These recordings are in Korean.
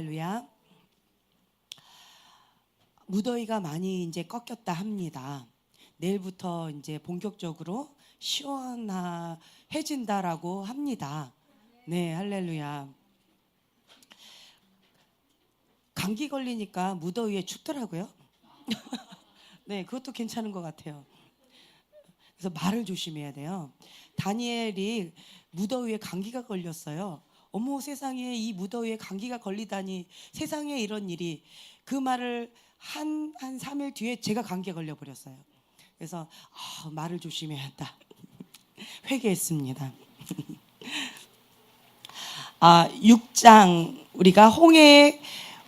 할렐루야. 무더위가 많이 이제 꺾였다 합니다. 내일부터 이제 본격적으로 시원해진다라고 합니다. 네, 할렐루야. 감기 걸리니까 무더위에 춥더라고요. 네, 그것도 괜찮은 것 같아요. 그래서 말을 조심해야 돼요. 다니엘이 무더위에 감기가 걸렸어요. 어머, 세상에 이 무더위에 감기가 걸리다니, 세상에 이런 일이. 그 말을 한 3일 뒤에 제가 감기에 걸려버렸어요. 그래서 말을 조심해야겠다. 회개했습니다. 6장 우리가 홍해의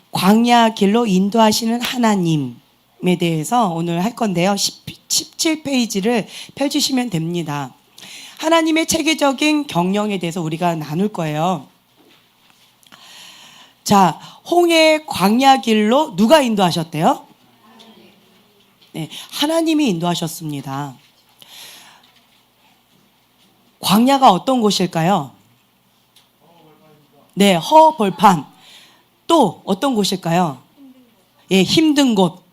광야 길로 인도하시는 하나님에 대해서 오늘 할 건데요. 17페이지를 펼치시면 됩니다. 하나님의 체계적인 경영에 대해서 우리가 나눌 거예요. 자, 홍해의 광야 길로 누가 인도하셨대요? 네, 하나님이 인도하셨습니다. 광야가 어떤 곳일까요? 네, 허벌판. 또 어떤 곳일까요? 예, 힘든 곳.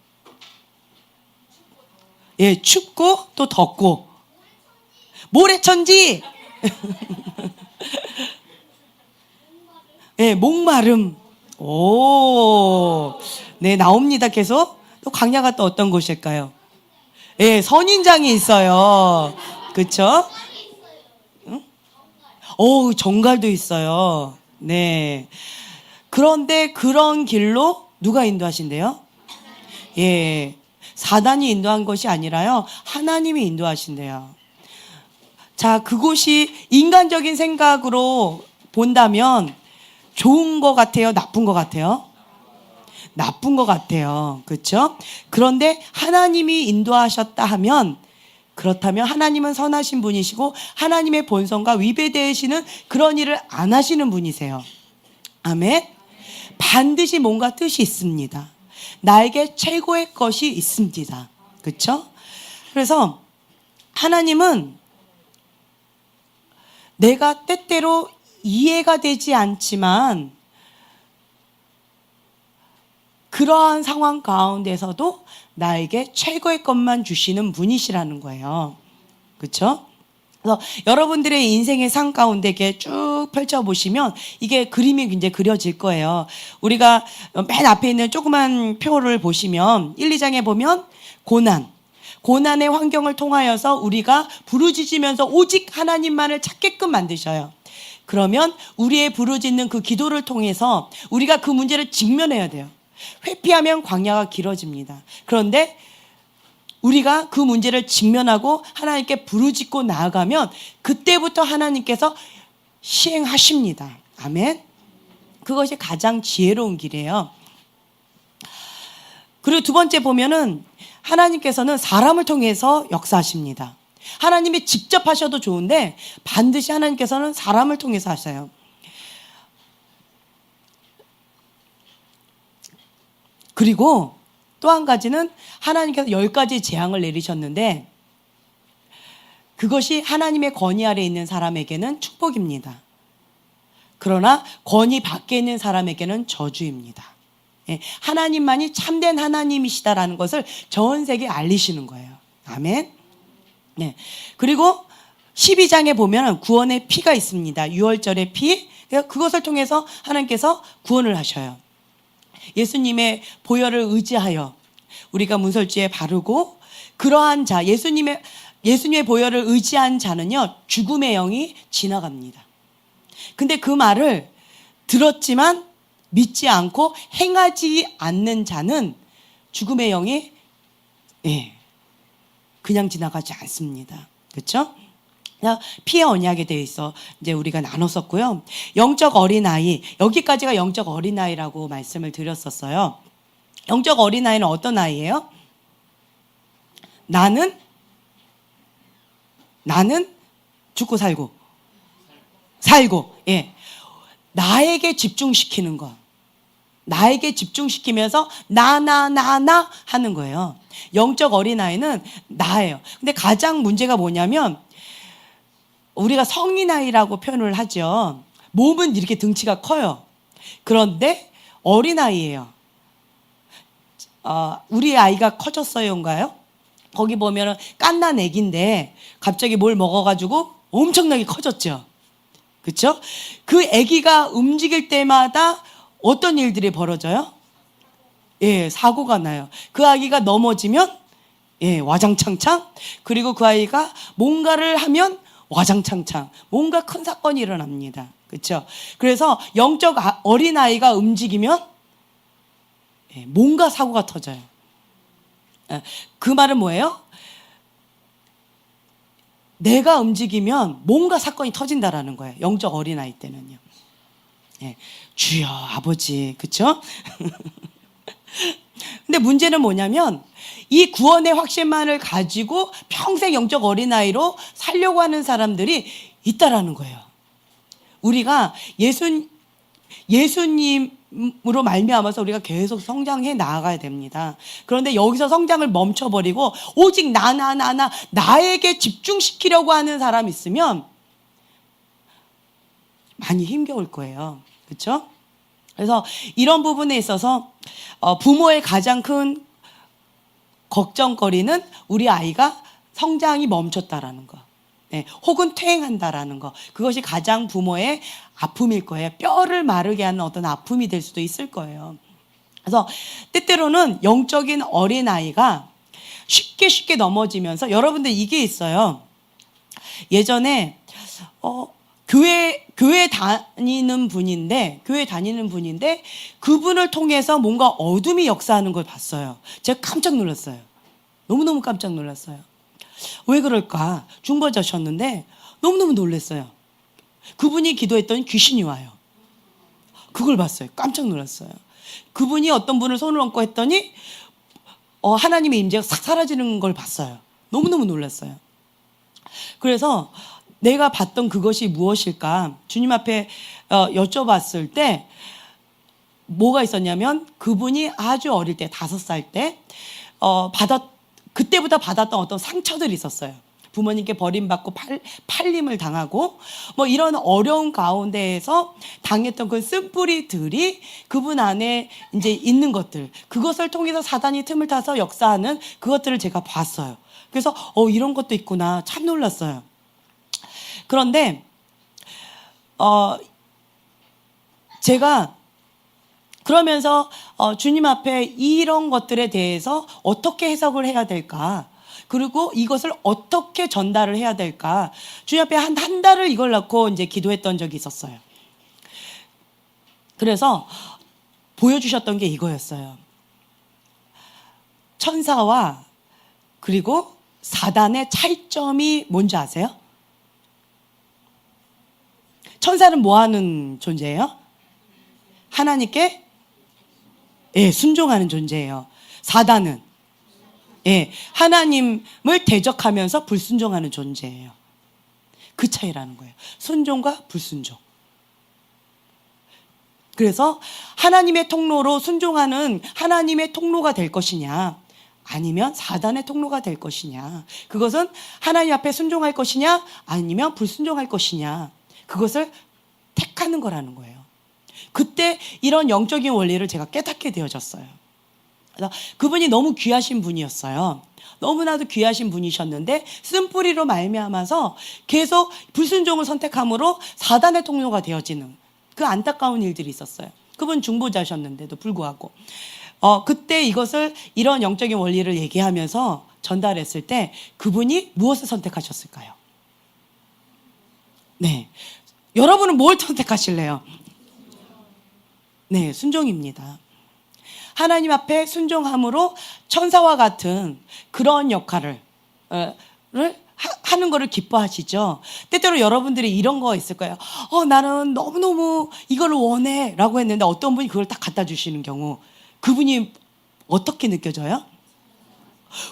예, 춥고 또 덥고. 모래천지. 예, 목마름. 오, 네, 나옵니다. 계속. 또 광야가 또 어떤 곳일까요? 예, 선인장이 있어요. 그렇죠? 응? 오, 정갈도 있어요. 네. 그런데 그런 길로 누가 인도하신대요? 예, 사단이 인도한 것이 아니라요, 하나님이 인도하신대요. 자, 그곳이 인간적인 생각으로 본다면 좋은 것 같아요? 나쁜 것 같아요? 나쁜 것 같아요. 그렇죠? 그런데 하나님이 인도하셨다 하면, 그렇다면 하나님은 선하신 분이시고 하나님의 본성과 위배되시는 그런 일을 안 하시는 분이세요. 아멘. 반드시 뭔가 뜻이 있습니다. 나에게 최고의 것이 있습니다. 그렇죠? 그래서 하나님은 내가 때때로 이해가 되지 않지만 그러한 상황 가운데서도 나에게 최고의 것만 주시는 분이시라는 거예요. 그렇죠? 그래서 여러분들의 인생의 상 가운데 이렇게 쭉 펼쳐보시면 이게 그림이 이제 그려질 거예요. 우리가 맨 앞에 있는 조그만 표를 보시면 1, 2장에 보면 고난의 환경을 통하여서 우리가 부르짖으면서 오직 하나님만을 찾게끔 만드셔요. 그러면 우리의 부르짖는 그 기도를 통해서 우리가 그 문제를 직면해야 돼요. 회피하면 광야가 길어집니다. 그런데 우리가 그 문제를 직면하고 하나님께 부르짖고 나아가면 그때부터 하나님께서 시행하십니다. 아멘. 그것이 가장 지혜로운 길이에요. 그리고 두 번째 보면은 하나님께서는 사람을 통해서 역사하십니다. 하나님이 직접 하셔도 좋은데 반드시 하나님께서는 사람을 통해서 하셔요. 그리고 또 한 가지는 하나님께서 10가지 재앙을 내리셨는데 그것이 하나님의 권위 아래 있는 사람에게는 축복입니다. 그러나 권위 밖에 있는 사람에게는 저주입니다. 하나님만이 참된 하나님이시다라는 것을 전 세계에 알리시는 거예요. 아멘. 네. 그리고 12장에 보면 구원의 피가 있습니다. 유월절의 피. 그것을 통해서 하나님께서 구원을 하셔요. 예수님의 보혈을 의지하여 우리가 문설주에 바르고 그러한 자, 예수님의 보혈을 의지한 자는요, 죽음의 영이 지나갑니다. 근데 그 말을 들었지만 믿지 않고 행하지 않는 자는 죽음의 영이 그냥 지나가지 않습니다. 그렇죠? 피의 언약에 대해서 이제 우리가 나눴었고요. 영적 어린아이, 여기까지가 영적 어린아이라고 말씀을 드렸었어요. 영적 어린아이는 어떤 아이예요? 나는 죽고 살고 예, 나에게 집중시키는 것, 나에게 집중시키면서 나 하는 거예요. 영적 어린아이는 나예요. 근데 가장 문제가 뭐냐면 우리가 성인아이라고 표현을 하죠. 몸은 이렇게 등치가 커요. 그런데 어린아이예요. 우리 아이가 커졌어요인가요? 거기 보면은 갓난 애기인데 갑자기 뭘 먹어가지고 엄청나게 커졌죠. 그렇죠? 그 애기가 움직일 때마다 어떤 일들이 벌어져요? 예, 사고가 나요. 그 아기가 넘어지면 예, 와장창창. 그리고 그 아이가 뭔가를 하면 와장창창. 뭔가 큰 사건이 일어납니다. 그렇죠? 그래서 영적 어린아이가 움직이면 예, 뭔가 사고가 터져요. 예, 그 말은 뭐예요? 내가 움직이면 뭔가 사건이 터진다라는 거예요. 영적 어린아이 때는요. 예, 주여 아버지, 그렇죠? 근데 문제는 뭐냐면 이 구원의 확신만을 가지고 평생 영적 어린아이로 살려고 하는 사람들이 있다라는 거예요. 우리가 예수님으로 말미암아서 우리가 계속 성장해 나아가야 됩니다. 그런데 여기서 성장을 멈춰버리고 오직 나에게 집중시키려고 하는 사람 있으면 많이 힘겨울 거예요. 그렇죠? 그래서 이런 부분에 있어서 부모의 가장 큰 걱정거리는 우리 아이가 성장이 멈췄다라는 거. 네, 혹은 퇴행한다라는 거. 그것이 가장 부모의 아픔일 거예요. 뼈를 마르게 하는 어떤 아픔이 될 수도 있을 거예요. 그래서 때때로는 영적인 어린아이가 쉽게 넘어지면서 여러분들 이게 있어요. 예전에 교회 다니는 분인데 그분을 통해서 뭔가 어둠이 역사하는 걸 봤어요. 제가 깜짝 놀랐어요. 너무너무 깜짝 놀랐어요. 왜 그럴까? 중보자셨는데 너무너무 놀랐어요. 그분이 기도했더니 귀신이 와요. 그걸 봤어요. 깜짝 놀랐어요. 그분이 어떤 분을 손을 얹고 했더니 하나님의 임재가 싹 사라지는 걸 봤어요. 너무너무 놀랐어요. 그래서 내가 봤던 그것이 무엇일까? 주님 앞에 여쭤봤을 때 뭐가 있었냐면 그분이 아주 어릴 때 5살 때 그때부터 받았던 어떤 상처들이 있었어요. 부모님께 버림받고 팔림을 당하고 뭐 이런 어려운 가운데에서 당했던 그 쓴뿌리들이 그분 안에 이제 있는 것들, 그것을 통해서 사단이 틈을 타서 역사하는 그것들을 제가 봤어요. 그래서 이런 것도 있구나, 참 놀랐어요. 그런데 제가 그러면서 주님 앞에 이런 것들에 대해서 어떻게 해석을 해야 될까? 그리고 이것을 어떻게 전달을 해야 될까? 주님 앞에 한 달을 이걸 놓고 이제 기도했던 적이 있었어요. 그래서 보여주셨던 게 이거였어요. 천사와 그리고 사단의 차이점이 뭔지 아세요? 천사는 뭐 하는 존재예요? 하나님께 순종하는 존재예요. 사단은 하나님을 대적하면서 불순종하는 존재예요. 그 차이라는 거예요. 순종과 불순종. 그래서 하나님의 통로로 순종하는 하나님의 통로가 될 것이냐, 아니면 사단의 통로가 될 것이냐, 그것은 하나님 앞에 순종할 것이냐 아니면 불순종할 것이냐, 그것을 택하는 거라는 거예요. 그때 이런 영적인 원리를 제가 깨닫게 되어졌어요. 그래서 그분이 너무 귀하신 분이었어요. 너무나도 귀하신 분이셨는데 쓴뿌리로 말미암아서 계속 불순종을 선택함으로 사단의 통로가 되어지는 그 안타까운 일들이 있었어요. 그분 중보자셨는데도 불구하고 그때 이런 영적인 원리를 얘기하면서 전달했을 때 그분이 무엇을 선택하셨을까요? 네, 여러분은 뭘 선택하실래요? 네, 순종입니다. 하나님 앞에 순종함으로 천사와 같은 그런 역할을 하는 거를 기뻐하시죠. 때때로 여러분들이 이런 거 있을 거예요. 나는 너무너무 이걸 원해 라고 했는데 어떤 분이 그걸 딱 갖다 주시는 경우 그분이 어떻게 느껴져요?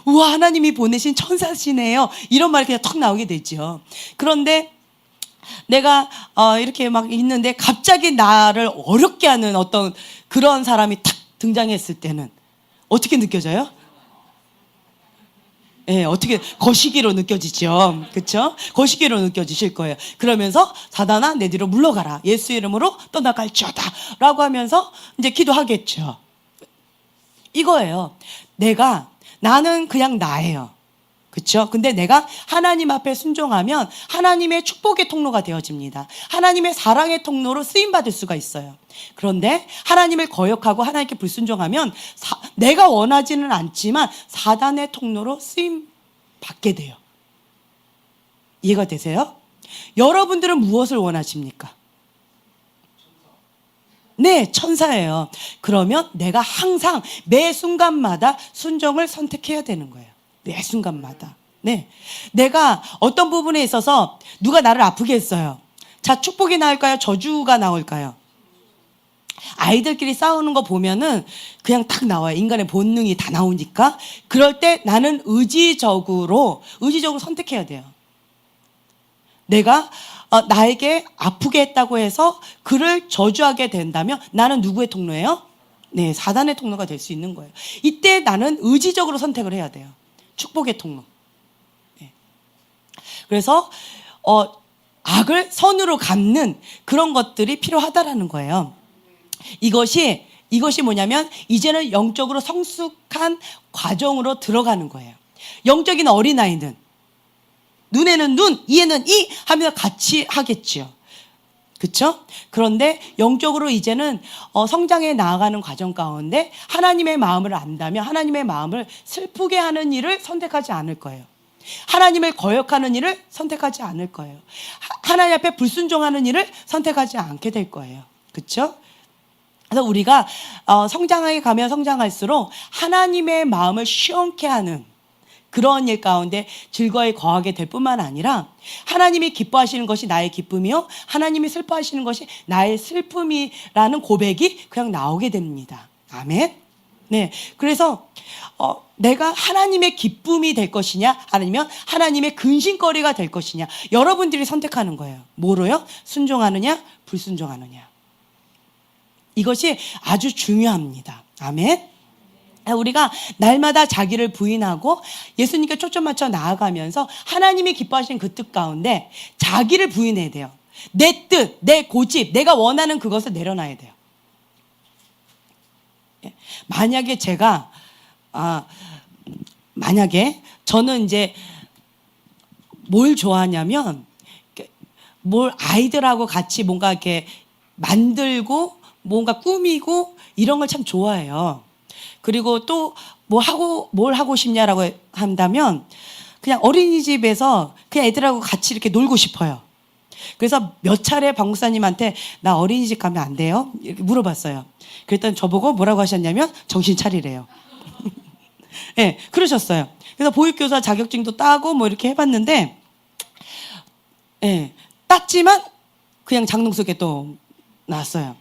우와, 하나님이 보내신 천사시네요. 이런 말이 그냥 턱 나오게 되죠. 그런데 내가 이렇게 막 있는데 갑자기 나를 어렵게 하는 어떤 그런 사람이 탁 등장했을 때는 어떻게 느껴져요? 예, 어떻게 거시기로 느껴지죠. 그렇죠? 거시기로 느껴지실 거예요. 그러면서 사단아 내 뒤로 물러가라. 예수 이름으로 떠나갈지어다. 라고 하면서 이제 기도하겠죠. 이거예요. 나는 그냥 나예요. 그렇죠? 근데 내가 하나님 앞에 순종하면 하나님의 축복의 통로가 되어집니다. 하나님의 사랑의 통로로 쓰임받을 수가 있어요. 그런데 하나님을 거역하고 하나님께 불순종하면 내가 원하지는 않지만 사단의 통로로 쓰임받게 돼요. 이해가 되세요? 여러분들은 무엇을 원하십니까? 네, 천사예요. 그러면 내가 항상 매 순간마다 순종을 선택해야 되는 거예요. 매 순간마다. 네. 내가 어떤 부분에 있어서 누가 나를 아프게 했어요. 자, 축복이 나올까요? 저주가 나올까요? 아이들끼리 싸우는 거 보면은 그냥 딱 나와요. 인간의 본능이 다 나오니까. 그럴 때 나는 의지적으로 선택해야 돼요. 내가 나에게 아프게 했다고 해서 그를 저주하게 된다면 나는 누구의 통로예요? 네, 사단의 통로가 될 수 있는 거예요. 이때 나는 의지적으로 선택을 해야 돼요. 축복의 통로. 네. 그래서 악을 선으로 갚는 그런 것들이 필요하다라는 거예요. 이것이 뭐냐면 이제는 영적으로 성숙한 과정으로 들어가는 거예요. 영적인 어린아이는 눈에는 눈, 이에는 이 하면서 같이 하겠죠. 그렇죠? 그런데 영적으로 이제는 성장해 나아가는 과정 가운데 하나님의 마음을 안다면 하나님의 마음을 슬프게 하는 일을 선택하지 않을 거예요. 하나님을 거역하는 일을 선택하지 않을 거예요. 하나님 앞에 불순종하는 일을 선택하지 않게 될 거예요. 그렇죠? 그래서 우리가 성장하게 가면 성장할수록 하나님의 마음을 시원케 하는 그런 일 가운데 즐거이 거하게 될 뿐만 아니라 하나님이 기뻐하시는 것이 나의 기쁨이요 하나님이 슬퍼하시는 것이 나의 슬픔이라는 고백이 그냥 나오게 됩니다. 아멘. 네, 그래서 내가 하나님의 기쁨이 될 것이냐 아니면 하나님의 근심거리가 될 것이냐 여러분들이 선택하는 거예요. 뭐로요? 순종하느냐 불순종하느냐. 이것이 아주 중요합니다. 아멘. 우리가 날마다 자기를 부인하고 예수님께 초점 맞춰 나아가면서 하나님이 기뻐하시는 그 뜻 가운데 자기를 부인해야 돼요. 내 뜻, 내 고집, 내가 원하는 그것을 내려놔야 돼요. 만약에 만약에 저는 이제 뭘 좋아하냐면 뭘 아이들하고 같이 뭔가 이렇게 만들고 뭔가 꾸미고 이런 걸 참 좋아해요. 그리고 또 뭘 하고 싶냐라고 한다면 그냥 어린이집에서 그냥 애들하고 같이 이렇게 놀고 싶어요. 그래서 몇 차례 방목사님한테 나 어린이집 가면 안 돼요? 이렇게 물어봤어요. 그랬더니 저보고 뭐라고 하셨냐면 정신 차리래요. 네, 그러셨어요. 그래서 보육교사 자격증도 따고 뭐 이렇게 해봤는데 네, 땄지만 그냥 장롱 속에 또 나왔어요.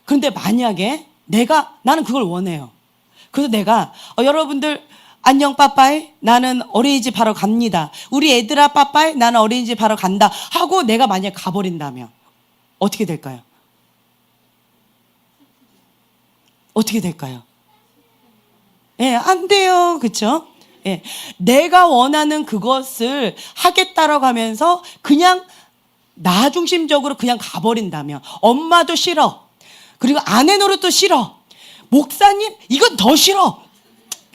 그런데 만약에 나는 그걸 원해요. 그래서 내가 여러분들 안녕 빠빠이 나는 어린이집 바로 갑니다. 우리 애들아 빠빠이 나는 어린이집 바로 간다 하고 내가 만약에 가버린다면 어떻게 될까요? 어떻게 될까요? 예, 안 돼요. 그렇죠? 예, 내가 원하는 그것을 하겠다라고 하면서 그냥 나 중심적으로 그냥 가버린다면 엄마도 싫어. 그리고 아내 노릇도 싫어. 목사님 이건 더 싫어.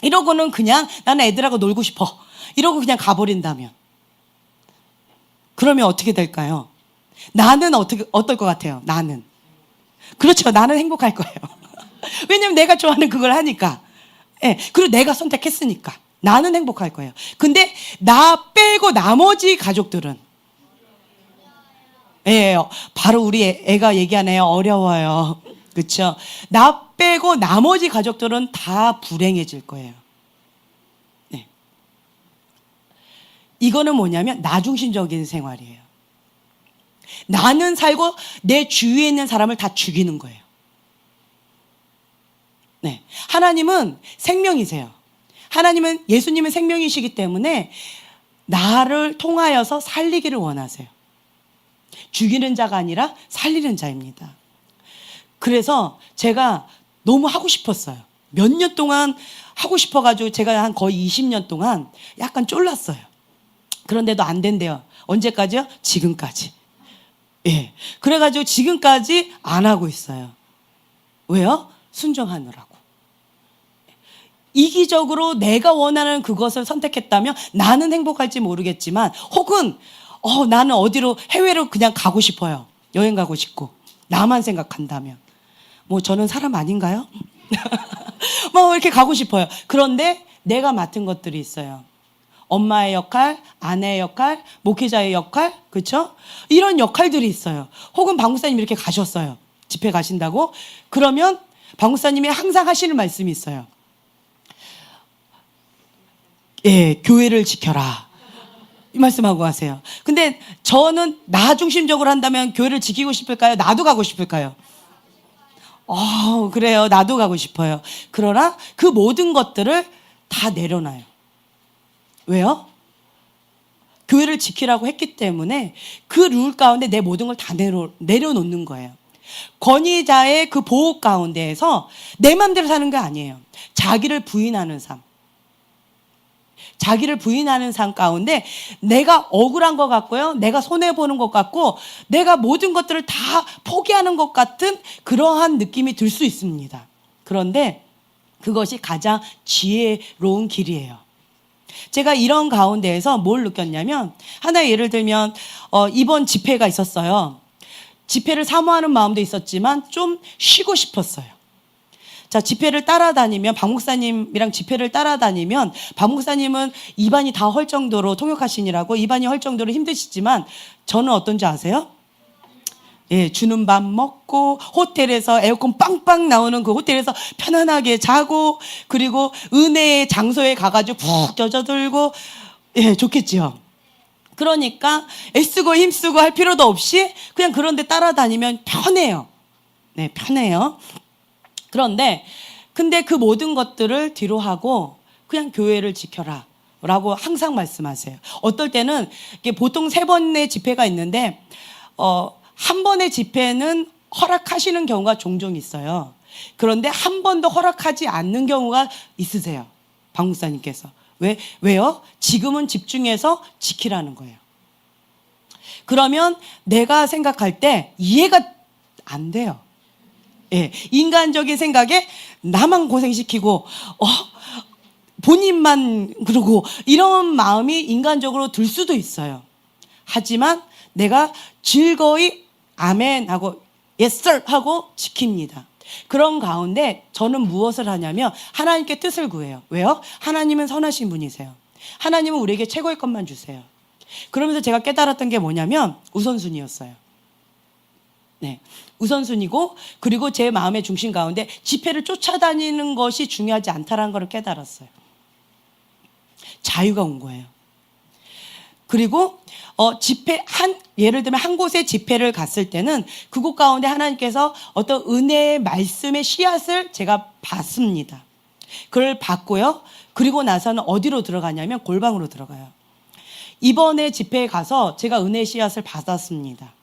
이러고는 그냥 나는 애들하고 놀고 싶어. 이러고 그냥 가버린다면 그러면 어떻게 될까요? 나는 어떨 것 같아요? 나는 그렇죠. 나는 행복할 거예요. 왜냐면 내가 좋아하는 그걸 하니까. 예, 그리고 내가 선택했으니까 나는 행복할 거예요. 근데 나 빼고 나머지 가족들은 예, 바로 우리 애가 얘기하네요. 어려워요. 그렇죠? 나 빼고 나머지 가족들은 다 불행해질 거예요. 네. 이거는 뭐냐면 나 중심적인 생활이에요. 나는 살고 내 주위에 있는 사람을 다 죽이는 거예요. 네. 하나님은 생명이세요. 예수님은 생명이시기 때문에 나를 통하여서 살리기를 원하세요. 죽이는 자가 아니라 살리는 자입니다. 그래서 제가 너무 하고 싶었어요. 몇 년 동안 하고 싶어가지고 제가 한 거의 20년 동안 약간 쫄랐어요. 그런데도 안 된대요. 언제까지요? 지금까지. 예. 그래가지고 지금까지 안 하고 있어요. 왜요? 순종하느라고. 이기적으로 내가 원하는 그것을 선택했다면 나는 행복할지 모르겠지만, 혹은 나는 어디로, 해외로 그냥 가고 싶어요. 여행 가고 싶고. 나만 생각한다면. 뭐 저는 사람 아닌가요? 뭐 이렇게 가고 싶어요. 그런데 내가 맡은 것들이 있어요. 엄마의 역할, 아내의 역할, 목회자의 역할, 그렇죠? 이런 역할들이 있어요. 혹은 방목사님 이렇게 가셨어요. 집회 가신다고? 그러면 방목사님이 항상 하시는 말씀이 있어요. 예, 교회를 지켜라. 이 말씀하고 가세요. 근데 저는 나 중심적으로 한다면 교회를 지키고 싶을까요? 나도 가고 싶을까요? 그래요. 나도 가고 싶어요. 그러나 그 모든 것들을 다 내려놔요. 왜요? 교회를 지키라고 했기 때문에 그 룰 가운데 내 모든 걸 다 내려놓는 거예요. 권위자의 그 보호 가운데에서 내 마음대로 사는 게 아니에요. 자기를 부인하는 삶. 자기를 부인하는 삶 가운데 내가 억울한 것 같고요. 내가 손해보는 것 같고 내가 모든 것들을 다 포기하는 것 같은 그러한 느낌이 들 수 있습니다. 그런데 그것이 가장 지혜로운 길이에요. 제가 이런 가운데에서 뭘 느꼈냐면, 하나의 예를 들면 이번 집회가 있었어요. 집회를 사모하는 마음도 있었지만 좀 쉬고 싶었어요. 자, 집회를 따라다니면, 박 목사님이랑 집회를 따라다니면, 박 목사님은 입안이 다 헐 정도로, 통역하시느라고 입안이 헐 정도로 힘드시지만 저는 어떤지 아세요? 예, 주는 밥 먹고 호텔에서 에어컨 빵빵 나오는 그 호텔에서 편안하게 자고, 그리고 은혜의 장소에 가가지고 푹 젖어들고, 예, 좋겠지요. 그러니까 애쓰고 힘쓰고 할 필요도 없이 그냥 그런 데 따라다니면 편해요. 네, 편해요. 근데 그 모든 것들을 뒤로 하고 그냥 교회를 지켜라 라고 항상 말씀하세요. 어떨 때는 보통 3번의 집회가 있는데 한 번의 집회는 허락하시는 경우가 종종 있어요. 그런데 한 번도 허락하지 않는 경우가 있으세요. 박 목사님께서. 왜요? 지금은 집중해서 지키라는 거예요. 그러면 내가 생각할 때 이해가 안 돼요. 예, 인간적인 생각에 나만 고생시키고 본인만 그러고 이런 마음이 인간적으로 들 수도 있어요. 하지만 내가 즐거이 아멘 하고 yes sir 하고 지킵니다. 그런 가운데 저는 무엇을 하냐면 하나님께 뜻을 구해요. 왜요? 하나님은 선하신 분이세요. 하나님은 우리에게 최고의 것만 주세요. 그러면서 제가 깨달았던 게 뭐냐면 우선순위였어요. 네, 우선순위고, 그리고 제 마음의 중심 가운데 집회를 쫓아다니는 것이 중요하지 않다는 걸 깨달았어요. 자유가 온 거예요. 그리고 예를 들면 한 곳에 집회를 갔을 때는 그곳 가운데 하나님께서 어떤 은혜의 말씀의 씨앗을 제가 받습니다. 그걸 받고요. 그리고 나서는 어디로 들어가냐면 골방으로 들어가요. 이번에 집회에 가서 제가 은혜의 씨앗을 받았습니다.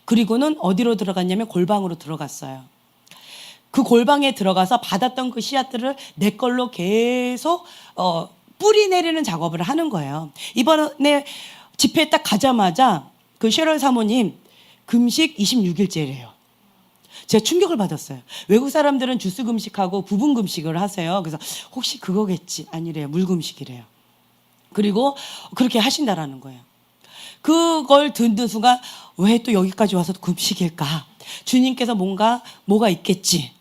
그리고는 어디로 들어갔냐면 골방으로 들어갔어요. 그 골방에 들어가서 받았던 그 씨앗들을 내 걸로 계속 뿌리 내리는 작업을 하는 거예요. 이번에 집회에 딱 가자마자 그 셰럴 사모님 금식 26일째래요. 제가 충격을 받았어요. 외국 사람들은 주스 금식하고 부분 금식을 하세요. 그래서 혹시 그거겠지? 아니래요. 물 금식이래요. 그리고 그렇게 하신다라는 거예요. 그걸 듣는 순간 왜 또 여기까지 와서 금식일까? 주님께서 뭐가 있겠지.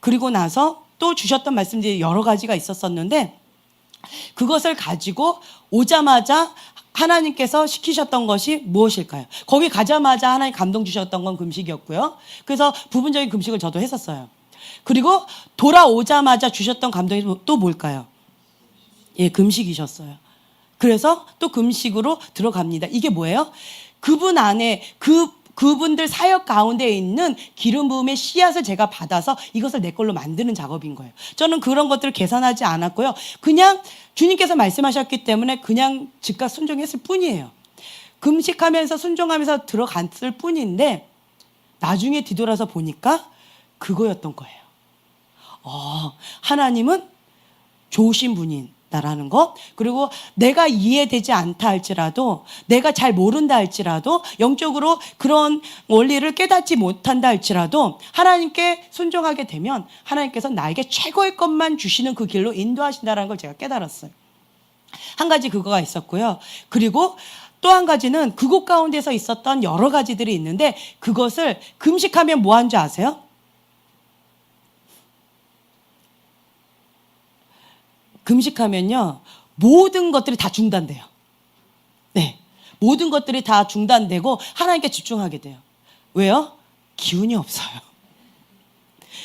그리고 나서 또 주셨던 말씀들이 여러 가지가 있었었는데 그것을 가지고 오자마자 하나님께서 시키셨던 것이 무엇일까요? 거기 가자마자 하나님 감동 주셨던 건 금식이었고요. 그래서 부분적인 금식을 저도 했었어요. 그리고 돌아오자마자 주셨던 감동이 또 뭘까요? 예, 금식이셨어요. 그래서 또 금식으로 들어갑니다. 이게 뭐예요? 그분 안에 그분들 사역 가운데 있는 기름 부음의 씨앗을 제가 받아서 이것을 내 걸로 만드는 작업인 거예요. 저는 그런 것들을 계산하지 않았고요. 그냥 주님께서 말씀하셨기 때문에 그냥 즉각 순종했을 뿐이에요. 금식하면서 순종하면서 들어갔을 뿐인데 나중에 뒤돌아서 보니까 그거였던 거예요. 하나님은 좋으신 분이다라는 것, 그리고 내가 이해되지 않다 할지라도, 내가 잘 모른다 할지라도, 영적으로 그런 원리를 깨닫지 못한다 할지라도 하나님께 순종하게 되면 하나님께서 나에게 최고의 것만 주시는 그 길로 인도하신다는 걸 제가 깨달았어요. 한 가지 그거가 있었고요. 그리고 또 한 가지는 그곳 가운데서 있었던 여러 가지들이 있는데, 그것을 금식하면 뭐 하는 줄 아세요? 금식하면요, 모든 것들이 다 중단돼요. 네, 모든 것들이 다 중단되고 하나님께 집중하게 돼요. 왜요? 기운이 없어요.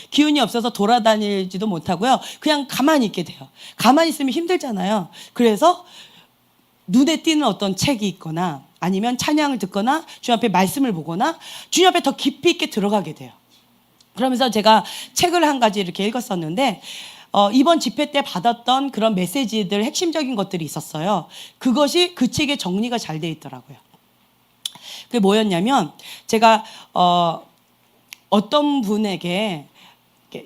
기운이 없어서 돌아다니지도 못하고요. 그냥 가만히 있게 돼요. 가만히 있으면 힘들잖아요. 그래서 눈에 띄는 어떤 책이 있거나 아니면 찬양을 듣거나 주님 앞에 말씀을 보거나 주님 앞에 더 깊이 있게 들어가게 돼요. 그러면서 제가 책을 한 가지 이렇게 읽었었는데, 이번 집회 때 받았던 그런 메시지들, 핵심적인 것들이 있었어요. 그것이 그 책에 정리가 잘 돼 있더라고요. 그게 뭐였냐면, 제가 어떤 분에게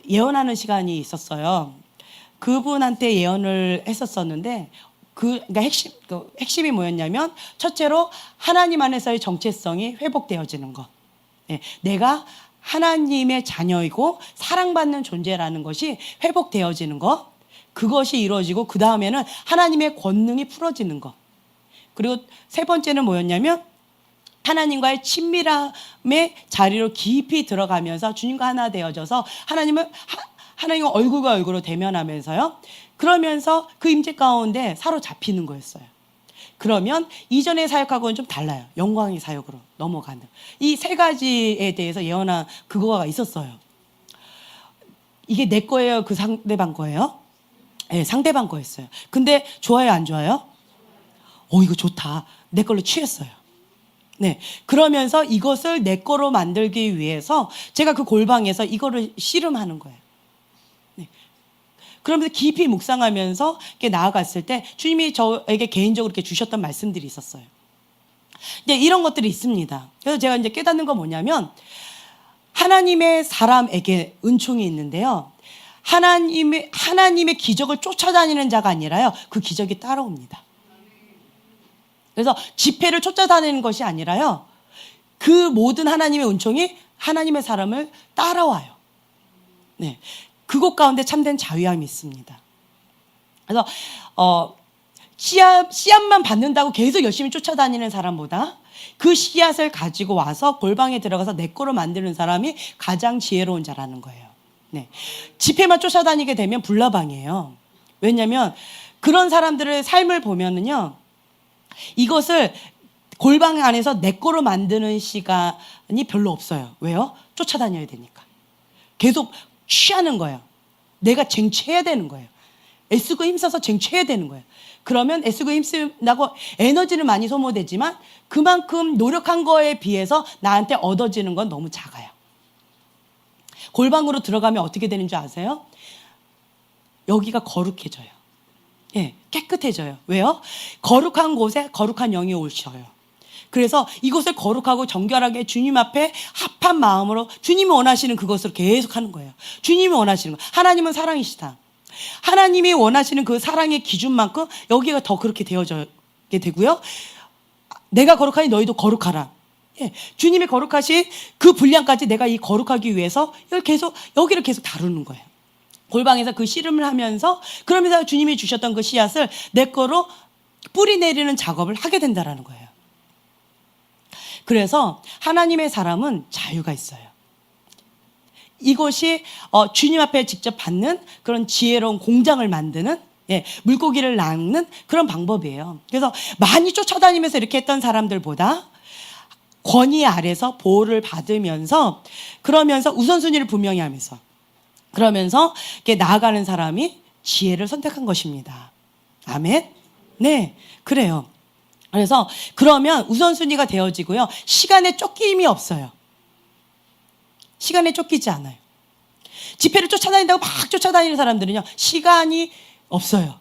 예언하는 시간이 있었어요. 그분한테 예언을 했었었는데, 그러니까 핵심이 뭐였냐면, 첫째로 하나님 안에서의 정체성이 회복되어지는 것. 네, 내가 하나님의 자녀이고 사랑받는 존재라는 것이 회복되어지는 것, 그것이 이루어지고 그 다음에는 하나님의 권능이 풀어지는 것. 그리고 세 번째는 뭐였냐면, 하나님과의 친밀함의 자리로 깊이 들어가면서 주님과 하나 되어져서 하나님과 얼굴과 얼굴로 대면하면서요, 그러면서 그 임재 가운데 사로잡히는 거였어요. 그러면 이전의 사역하고는 좀 달라요. 영광의 사역으로 넘어가는. 이 세 가지에 대해서 예언한 그거가 있었어요. 이게 내 거예요? 그 상대방 거예요? 네, 상대방 거였어요. 근데 좋아요, 안 좋아요? 이거 좋다. 내 걸로 취했어요. 네. 그러면서 이것을 내 거로 만들기 위해서 제가 그 골방에서 이거를 씨름하는 거예요. 네. 그러면서 깊이 묵상하면서 이렇게 나아갔을 때 주님이 저에게 개인적으로 이렇게 주셨던 말씀들이 있었어요. 이제 이런 것들이 있습니다. 그래서 제가 이제 깨닫는 건 뭐냐면, 하나님의 사람에게 은총이 있는데요, 하나님의 기적을 쫓아다니는 자가 아니라요, 그 기적이 따라옵니다. 그래서 집회를 쫓아다니는 것이 아니라요, 그 모든 하나님의 은총이 하나님의 사람을 따라와요. 네, 그곳 가운데 참된 자유함이 있습니다. 그래서 씨앗만 받는다고 계속 열심히 쫓아다니는 사람보다 그 씨앗을 가지고 와서 골방에 들어가서 내 거로 만드는 사람이 가장 지혜로운 자라는 거예요. 네, 집회만 쫓아다니게 되면 불나방이에요. 왜냐하면 그런 사람들의 삶을 보면은요, 이것을 골방 안에서 내 거로 만드는 시간이 별로 없어요. 왜요? 쫓아다녀야 되니까. 계속 취하는 거예요. 내가 쟁취해야 되는 거예요. 애쓰고 힘써서 쟁취해야 되는 거예요. 그러면 애쓰고 힘쓰고 에너지는 많이 소모되지만 그만큼 노력한 거에 비해서 나한테 얻어지는 건 너무 작아요. 골방으로 들어가면 어떻게 되는 줄 아세요? 여기가 거룩해져요. 예, 깨끗해져요. 왜요? 거룩한 곳에 거룩한 영이 오셔요. 그래서 이곳을 거룩하고 정결하게 주님 앞에 합한 마음으로 주님이 원하시는 그것을 계속 하는 거예요. 주님이 원하시는 거. 하나님은 사랑이시다. 하나님이 원하시는 그 사랑의 기준만큼 여기가 더 그렇게 되어지게 되고요. 내가 거룩하니 너희도 거룩하라. 예, 주님이 거룩하신 그 분량까지 내가 이 거룩하기 위해서 여기를 계속 다루는 거예요. 골방에서 그 씨름을 하면서, 그러면서 주님이 주셨던 그 씨앗을 내 거로 뿌리 내리는 작업을 하게 된다라는 거예요. 그래서 하나님의 사람은 자유가 있어요. 이것이 주님 앞에 직접 받는 그런 지혜로운 공장을 만드는, 물고기를 낚는 그런 방법이에요. 그래서 많이 쫓아다니면서 이렇게 했던 사람들보다 권위 아래서 보호를 받으면서, 그러면서 우선순위를 분명히 하면서, 그러면서 이렇게 나아가는 사람이 지혜를 선택한 것입니다. 아멘? 네, 그래요. 그래서 그러면 우선순위가 되어지고요, 시간에 쫓김이 없어요. 시간에 쫓기지 않아요. 집회를 쫓아다닌다고 막 쫓아다니는 사람들은요, 시간이 없어요.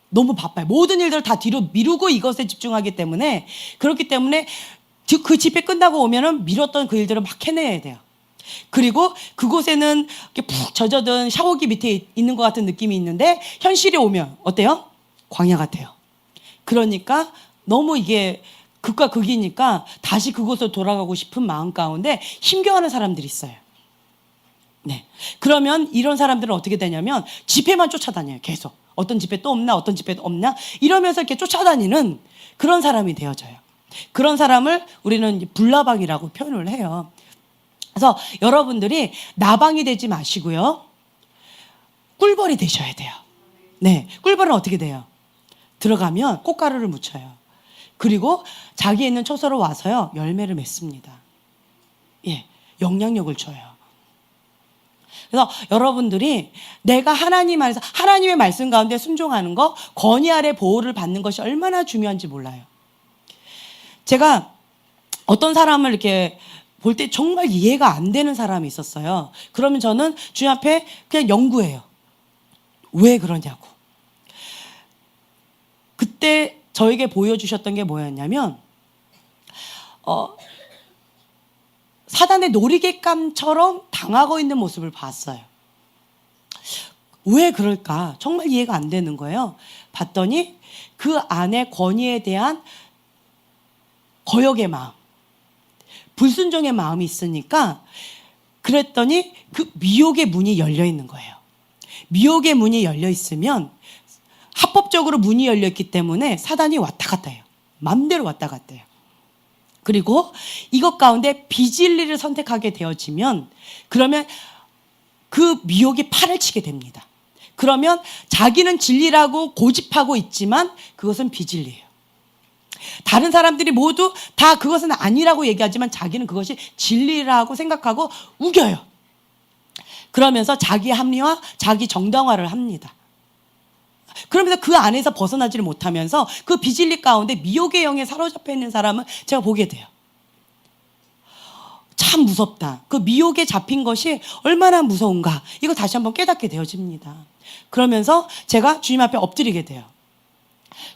너무 바빠요. 모든 일들을 다 뒤로 미루고 이것에 집중하기 때문에, 그렇기 때문에 그 집회 끝나고 오면은 미뤘던 그 일들을 막 해내야 돼요. 그리고 그곳에는 이렇게 푹 젖어든 샤워기 밑에 있는 것 같은 느낌이 있는데 현실이 오면 어때요? 광야 같아요. 그러니까 너무 이게 극과 극이니까 다시 그곳으로 돌아가고 싶은 마음 가운데 힘겨워하는 사람들이 있어요. 네. 그러면 이런 사람들은 어떻게 되냐면 집회만 쫓아다녀요. 계속. 어떤 집회 또 없나? 어떤 집회 또 없나? 이러면서 이렇게 쫓아다니는 그런 사람이 되어져요. 그런 사람을 우리는 불나방이라고 표현을 해요. 그래서 여러분들이 나방이 되지 마시고요. 꿀벌이 되셔야 돼요. 네. 꿀벌은 어떻게 돼요? 들어가면 꽃가루를 묻혀요. 그리고 자기에 있는 초소로 와서요. 열매를 맺습니다. 예. 영향력을 줘요. 그래서 여러분들이 내가 하나님 안에서 하나님의 말씀 가운데 순종하는 거, 권위 아래 보호를 받는 것이 얼마나 중요한지 몰라요. 제가 어떤 사람을 이렇게 볼 때 정말 이해가 안 되는 사람이 있었어요. 그러면 저는 주님 앞에 그냥 연구해요. 왜 그러냐고. 그때 저에게 보여주셨던 게 뭐였냐면 사단의 놀이개감처럼 당하고 있는 모습을 봤어요. 왜 그럴까? 정말 이해가 안 되는 거예요. 봤더니 그 안에 권위에 대한 거역의 마음, 불순종의 마음이 있으니까 그랬더니 그 미혹의 문이 열려 있는 거예요. 미혹의 문이 열려 있으면 합법적으로 문이 열려 있기 때문에 사단이 왔다 갔다 해요. 마음대로 왔다 갔다 해요. 그리고 이것 가운데 비진리를 선택하게 되어지면 그러면 그 미혹이 팔을 치게 됩니다. 그러면 자기는 진리라고 고집하고 있지만 그것은 비진리예요. 다른 사람들이 모두 다 그것은 아니라고 얘기하지만 자기는 그것이 진리라고 생각하고 우겨요. 그러면서 자기 합리화, 자기 정당화를 합니다. 그러면서 그 안에서 벗어나지를 못하면서 그 비진리 가운데 미혹의 영에 사로잡혀 있는 사람은 제가 보게 돼요. 참 무섭다. 그 미혹에 잡힌 것이 얼마나 무서운가. 이거 다시 한번 깨닫게 되어집니다. 그러면서 제가 주님 앞에 엎드리게 돼요.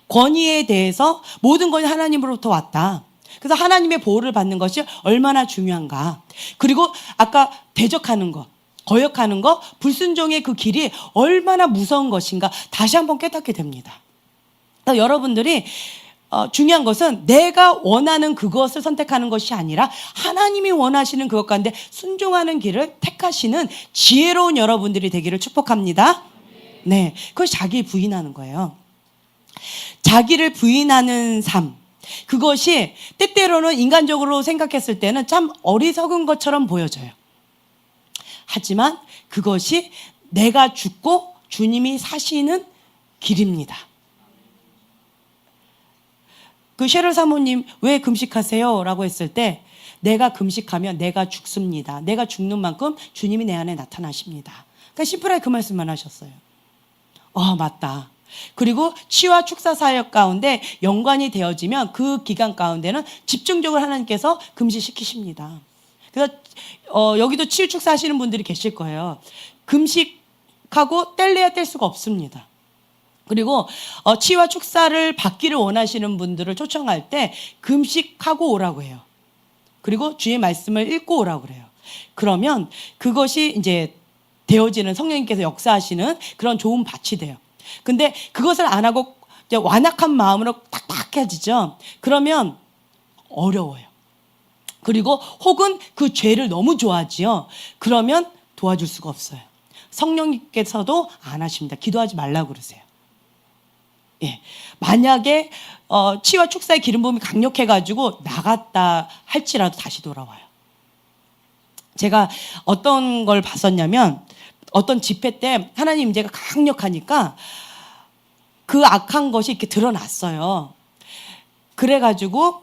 권위에 대해서 모든 것이 하나님으로부터 왔다. 그래서 하나님의 보호를 받는 것이 얼마나 중요한가. 그리고 아까 대적하는 것, 거역하는 것, 불순종의 그 길이 얼마나 무서운 것인가 다시 한번 깨닫게 됩니다. 그래서 여러분들이 중요한 것은 내가 원하는 그것을 선택하는 것이 아니라 하나님이 원하시는 그것 가운데 순종하는 길을 택하시는 지혜로운 여러분들이 되기를 축복합니다. 네, 그것이 자기 부인하는 거예요. 자기를 부인하는 삶. 그것이 때때로는 인간적으로 생각했을 때는 참 어리석은 것처럼 보여져요. 하지만 그것이 내가 죽고 주님이 사시는 길입니다. 그 셰럴 사모님 왜 금식하세요? 라고 했을 때 내가 금식하면 내가 죽습니다. 내가 죽는 만큼 주님이 내 안에 나타나십니다. 그러니까 심플하게 그 말씀만 하셨어요. 맞다. 그리고 치유와 축사 사역 가운데 연관이 되어지면 그 기간 가운데는 집중적으로 하나님께서 금식시키십니다. 그래서 여기도 치유 축사 하시는 분들이 계실 거예요. 금식하고 뗄래야 뗄 수가 없습니다. 그리고 치유와 축사를 받기를 원하시는 분들을 초청할 때 금식하고 오라고 해요. 그리고 주의 말씀을 읽고 오라고 그래요. 그러면 그것이 이제 되어지는 성령님께서 역사하시는 그런 좋은 밭이 돼요. 근데 그것을 안 하고 이제 완악한 마음으로 딱딱해지죠. 그러면 어려워요. 그리고 혹은 그 죄를 너무 좋아하지요. 그러면 도와줄 수가 없어요. 성령님께서도 안 하십니다. 기도하지 말라고 그러세요. 예. 만약에 치유와 축사의 기름 부음이 강력해가지고 나갔다 할지라도 다시 돌아와요. 제가 어떤 걸 봤었냐면 어떤 집회 때 하나님 임재가 강력하니까 그 악한 것이 이렇게 드러났어요. 그래가지고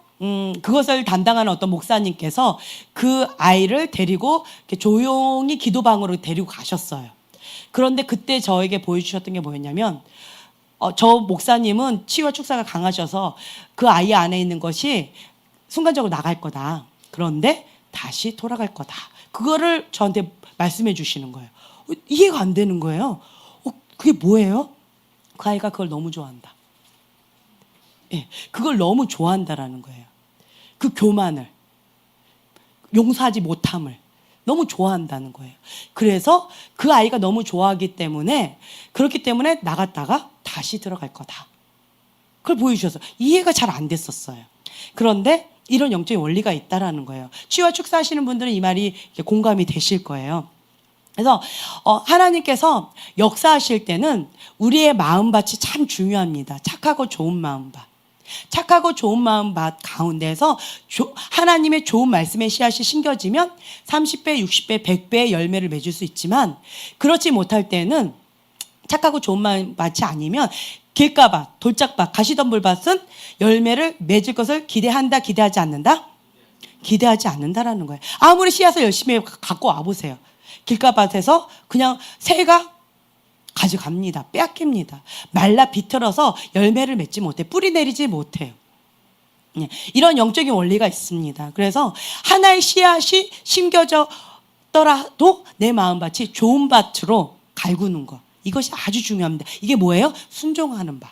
그것을 담당하는 어떤 목사님께서 그 아이를 데리고 이렇게 조용히 기도방으로 데리고 가셨어요. 그런데 그때 저에게 보여주셨던 게 뭐였냐면 저 목사님은 치유와 축사가 강하셔서 그 아이 안에 있는 것이 순간적으로 나갈 거다. 그런데 다시 돌아갈 거다. 그거를 저한테 말씀해 주시는 거예요. 이해가 안 되는 거예요. 그게 뭐예요? 그 아이가 그걸 너무 좋아한다. 예, 그걸 너무 좋아한다라는 거예요. 그 교만을, 용서하지 못함을, 너무 좋아한다는 거예요. 그래서 그 아이가 너무 좋아하기 때문에, 그렇기 때문에 나갔다가 다시 들어갈 거다. 그걸 보여주셔서 이해가 잘 안 됐었어요. 그런데 이런 영적인 원리가 있다라는 거예요. 치유와 축사하시는 분들은 이 말이 공감이 되실 거예요. 그래서 하나님께서 역사하실 때는 우리의 마음밭이 참 중요합니다. 착하고 좋은 마음밭. 착하고 좋은 마음밭 가운데서 하나님의 좋은 말씀의 씨앗이 심겨지면 30배, 60배, 100배의 열매를 맺을 수 있지만, 그렇지 못할 때는 착하고 좋은 마음밭이 아니면 길가밭, 돌짝밭, 가시덤불밭은 열매를 맺을 것을 기대한다, 기대하지 않는다? 기대하지 않는다라는 거예요. 아무리 씨앗을 열심히 갖고 와보세요. 길가밭에서 그냥 새가 가져갑니다. 빼앗깁니다. 말라 비틀어서 열매를 맺지 못해. 뿌리 내리지 못해요. 이런 영적인 원리가 있습니다. 그래서 하나의 씨앗이 심겨졌더라도 내 마음밭이 좋은 밭으로 갈구는 것. 이것이 아주 중요합니다. 이게 뭐예요? 순종하는 밭.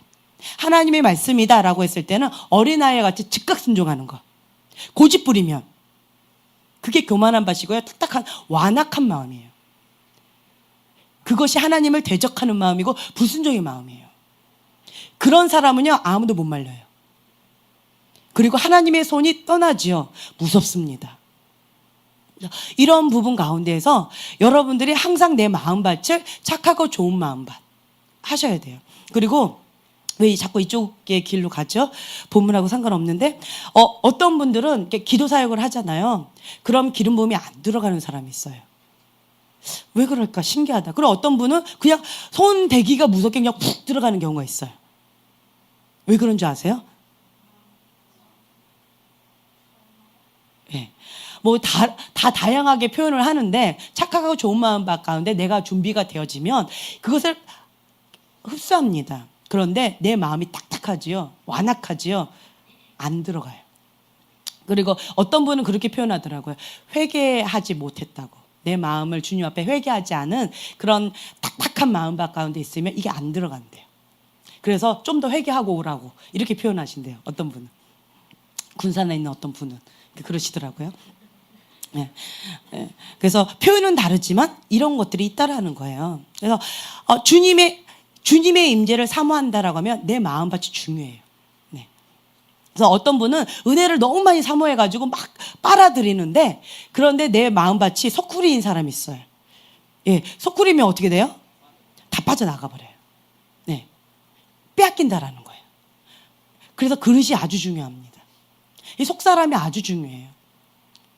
하나님의 말씀이다라고 했을 때는 어린아이 같이 즉각 순종하는 것. 고집 부리면 그게 교만한 밭이고요. 딱딱한 완악한 마음이에요. 그것이 하나님을 대적하는 마음이고 불순종의 마음이에요. 그런 사람은요, 아무도 못 말려요. 그리고 하나님의 손이 떠나지요. 무섭습니다. 이런 부분 가운데에서 여러분들이 항상 내 마음밭을 착하고 좋은 마음밭 하셔야 돼요. 그리고 왜 자꾸 이쪽의 길로 가죠? 본문하고 상관없는데 어떤 분들은 이렇게 기도 사역을 하잖아요. 그럼 기름 부음이 안 들어가는 사람이 있어요. 왜 그럴까 신기하다. 그리고 어떤 분은 그냥 손 대기가 무섭게 그냥 푹 들어가는 경우가 있어요. 왜 그런 줄 아세요? 네. 뭐 다 다양하게 표현을 하는데, 착하고 좋은 마음 가운데 내가 준비가 되어지면 그것을 흡수합니다. 그런데 내 마음이 딱딱하지요. 완악하지요. 안 들어가요. 그리고 어떤 분은 그렇게 표현하더라고요. 회개하지 못했다고. 내 마음을 주님 앞에 회개하지 않은 그런 딱딱한 마음 가운데 있으면 이게 안 들어간대요. 그래서 좀 더 회개하고 오라고 이렇게 표현하신대요. 어떤 분은. 군산에 있는 어떤 분은 그러시더라고요. 네. 네. 그래서 표현은 다르지만 이런 것들이 있다라는 거예요. 그래서 주님의 임재를 사모한다라고 하면 내 마음밭이 중요해요. 네. 그래서 어떤 분은 은혜를 너무 많이 사모해가지고 막 빨아들이는데, 그런데 내 마음밭이 소쿠리인 사람이 있어요. 예, 소쿠리면 어떻게 돼요? 다 빠져나가 버려요. 네. 빼앗긴다라는 거예요. 그래서 그릇이 아주 중요합니다. 이 속사람이 아주 중요해요.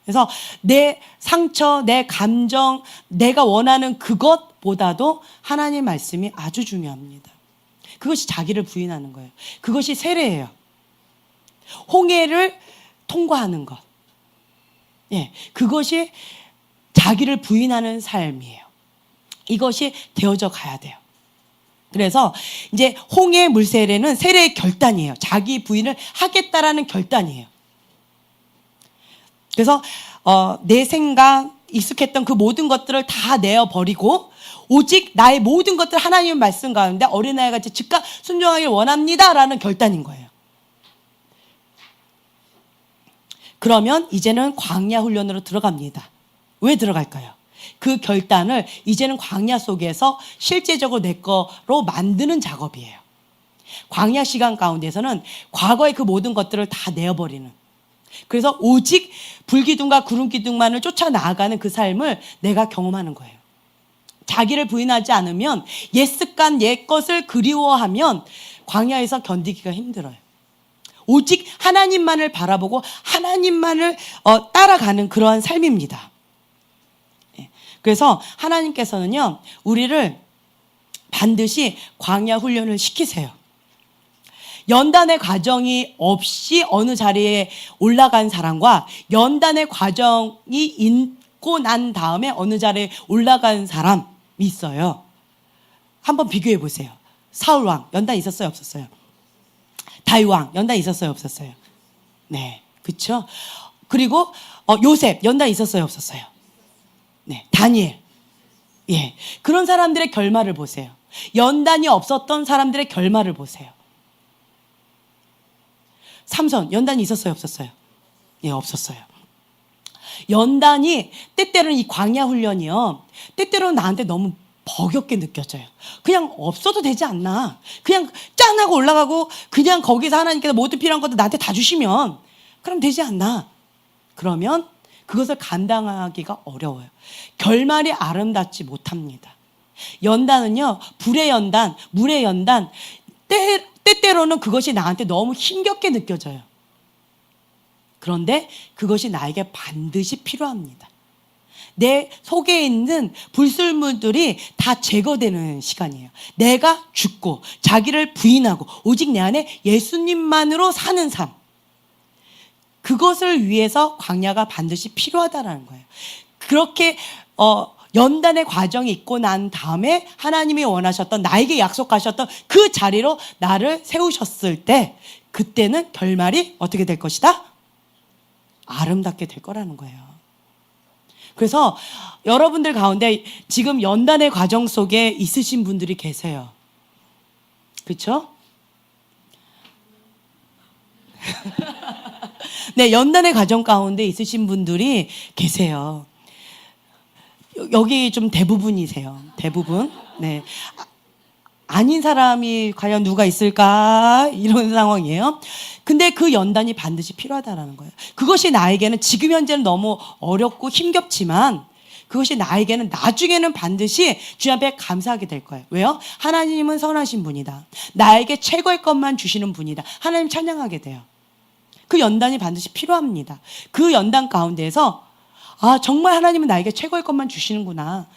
그래서 내 상처, 내 감정, 내가 원하는 그것보다도 하나님의 말씀이 아주 중요합니다. 그것이 자기를 부인하는 거예요. 그것이 세례예요. 홍해를 통과하는 것. 예, 그것이 자기를 부인하는 삶이에요. 이것이 되어져 가야 돼요. 그래서 이제 홍해 물세례는 세례의 결단이에요. 자기 부인을 하겠다라는 결단이에요. 그래서 내 생각, 익숙했던 그 모든 것들을 다 내어버리고 오직 나의 모든 것들 하나님의 말씀 가운데 어린아이 같이 즉각 순종하길 원합니다라는 결단인 거예요. 그러면 이제는 광야 훈련으로 들어갑니다. 왜 들어갈까요? 그 결단을 이제는 광야 속에서 실제적으로 내 거로 만드는 작업이에요. 광야 시간 가운데서는 과거의 그 모든 것들을 다 내어버리는, 그래서 오직 불기둥과 구름기둥만을 쫓아 나아가는 그 삶을 내가 경험하는 거예요. 자기를 부인하지 않으면, 옛 습관, 옛 것을 그리워하면 광야에서 견디기가 힘들어요. 오직 하나님만을 바라보고 하나님만을 따라가는 그러한 삶입니다. 그래서 하나님께서는요, 우리를 반드시 광야 훈련을 시키세요. 연단의 과정이 없이 어느 자리에 올라간 사람과 연단의 과정이 있고 난 다음에 어느 자리에 올라간 사람이 있어요. 한번 비교해 보세요. 사울왕 연단 있었어요, 없었어요? 다윗왕 연단 있었어요, 없었어요? 네, 그렇죠. 그리고 요셉 연단 있었어요, 없었어요? 네, 다니엘. 예, 그런 사람들의 결말을 보세요. 연단이 없었던 사람들의 결말을 보세요. 삼손 연단이 있었어요, 없었어요? 예, 없었어요. 연단이 때때로는 이 광야 훈련이요. 때때로는 나한테 너무 버겁게 느껴져요. 그냥 없어도 되지 않나. 그냥 짠 하고 올라가고 그냥 거기서 하나님께서 모든 필요한 것도 나한테 다 주시면 그럼 되지 않나. 그러면 그것을 감당하기가 어려워요. 결말이 아름답지 못합니다. 연단은요, 불의 연단, 물의 연단, 때때로는 그것이 나한테 너무 힘겹게 느껴져요. 그런데 그것이 나에게 반드시 필요합니다. 내 속에 있는 불순물들이 다 제거되는 시간이에요. 내가 죽고 자기를 부인하고 오직 내 안에 예수님만으로 사는 삶. 그것을 위해서 광야가 반드시 필요하다는 거예요. 그렇게 연단의 과정이 있고 난 다음에 하나님이 원하셨던, 나에게 약속하셨던 그 자리로 나를 세우셨을 때 그때는 결말이 어떻게 될 것이다? 아름답게 될 거라는 거예요. 그래서 여러분들 가운데 지금 연단의 과정 속에 있으신 분들이 계세요. 그렇죠? 네, 연단의 과정 가운데 있으신 분들이 계세요. 여기 좀 대부분이세요. 대부분. 네. 아닌 사람이 과연 누가 있을까? 이런 상황이에요. 근데 그 연단이 반드시 필요하다는 거예요. 그것이 나에게는 지금 현재는 너무 어렵고 힘겹지만 그것이 나에게는 나중에는 반드시 주님 앞에 감사하게 될 거예요. 왜요? 하나님은 선하신 분이다. 나에게 최고의 것만 주시는 분이다. 하나님 찬양하게 돼요. 그 연단이 반드시 필요합니다. 그 연단 가운데에서 정말 하나님은 나에게 최고의 것만 주시는구나.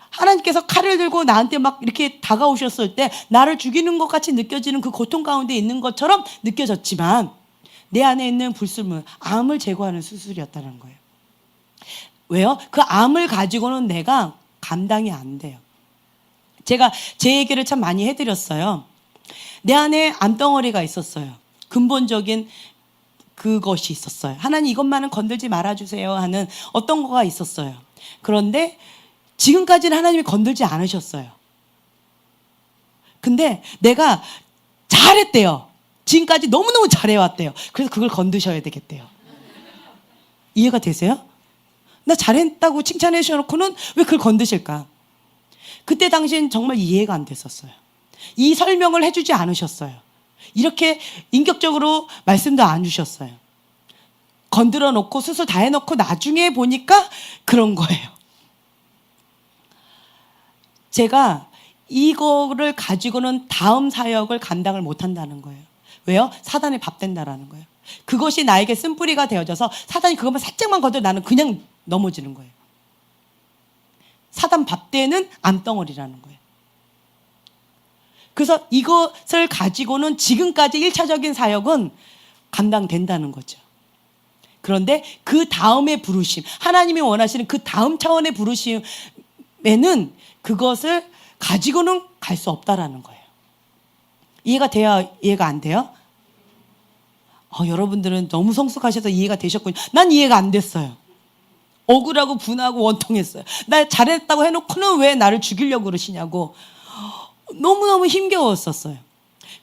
하나님께서 칼을 들고 나한테 막 이렇게 다가오셨을 때 나를 죽이는 것 같이 느껴지는 그 고통 가운데 있는 것처럼 느껴졌지만 내 안에 있는 불순물, 암을 제거하는 수술이었다는 거예요. 왜요? 그 암을 가지고는 내가 감당이 안 돼요. 제가 제 얘기를 참 많이 해드렸어요. 내 안에 암덩어리가 있었어요. 근본적인 그것이 있었어요. 하나님 이것만은 건들지 말아주세요 하는 어떤 거가 있었어요. 그런데 지금까지는 하나님이 건들지 않으셨어요. 근데 내가 잘했대요. 지금까지 너무너무 잘해왔대요. 그래서 그걸 건드셔야 되겠대요. 이해가 되세요? 나 잘했다고 칭찬해 주셔놓고는 왜 그걸 건드실까? 그때 당시엔 정말 이해가 안 됐었어요. 이 설명을 해주지 않으셨어요. 이렇게 인격적으로 말씀도 안 주셨어요. 건드려 놓고 수술 다 해놓고 나중에 보니까 그런 거예요. 제가 이거를 가지고는 다음 사역을 감당을 못한다는 거예요. 왜요? 사단의 밥 된다라는 거예요. 그것이 나에게 쓴뿌리가 되어져서 사단이 그것만 살짝만 건드려 나는 그냥 넘어지는 거예요. 사단 밥 되는 암덩어리라는 거예요. 그래서 이것을 가지고는 지금까지 1차적인 사역은 감당된다는 거죠. 그런데 그 다음의 부르심, 하나님이 원하시는 그 다음 차원의 부르심에는 그것을 가지고는 갈 수 없다라는 거예요. 이해가 돼요? 이해가 안 돼요? 여러분들은 너무 성숙하셔서 이해가 되셨군요. 난 이해가 안 됐어요. 억울하고 분하고 원통했어요. 나 잘했다고 해놓고는 왜 나를 죽이려고 그러시냐고 너무너무 힘겨웠었어요.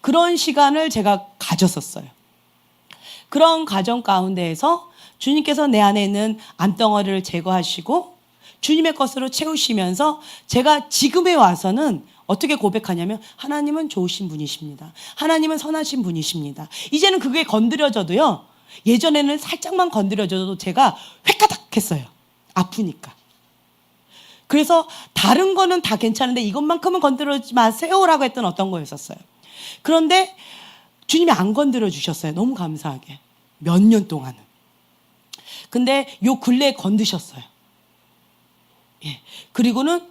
그런 시간을 제가 가졌었어요. 그런 과정 가운데에서 주님께서 내 안에 있는 암덩어리를 제거하시고 주님의 것으로 채우시면서 제가 지금에 와서는 어떻게 고백하냐면 하나님은 좋으신 분이십니다. 하나님은 선하신 분이십니다. 이제는 그게 건드려져도요. 예전에는 살짝만 건드려져도 제가 획가닥 했어요. 아프니까. 그래서 다른 거는 다 괜찮은데 이것만큼은 건드리지 마세요라고 했던 어떤 거였었어요. 그런데 주님이 안 건드려 주셨어요. 너무 감사하게. 몇 년 동안은. 근데 요 근래에 건드셨어요. 예. 그리고는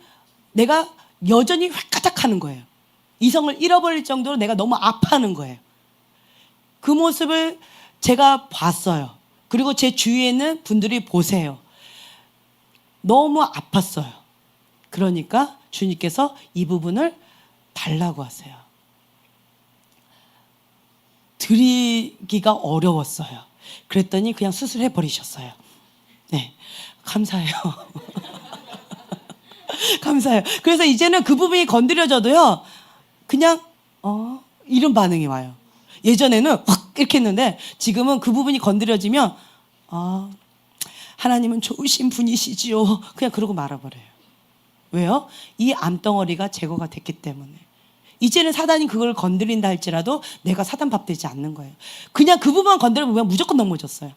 내가 여전히 획가닥 하는 거예요. 이성을 잃어버릴 정도로 내가 너무 아파하는 거예요. 그 모습을 제가 봤어요. 그리고 제 주위에 있는 분들이 보세요. 너무 아팠어요. 그러니까 주님께서 이 부분을 달라고 하세요. 드리기가 어려웠어요. 그랬더니 그냥 수술해 버리셨어요. 네, 감사해요. 감사해요. 그래서 이제는 그 부분이 건드려져도요, 그냥 이런 반응이 와요. 예전에는 확 이렇게 했는데 지금은 그 부분이 건드려지면 하나님은 좋으신 분이시지요. 그냥 그러고 말아버려요. 왜요? 이 암덩어리가 제거가 됐기 때문에. 이제는 사단이 그걸 건드린다 할지라도 내가 사단 밥 되지 않는 거예요. 그냥 그 부분만 건드리면 무조건 넘어졌어요.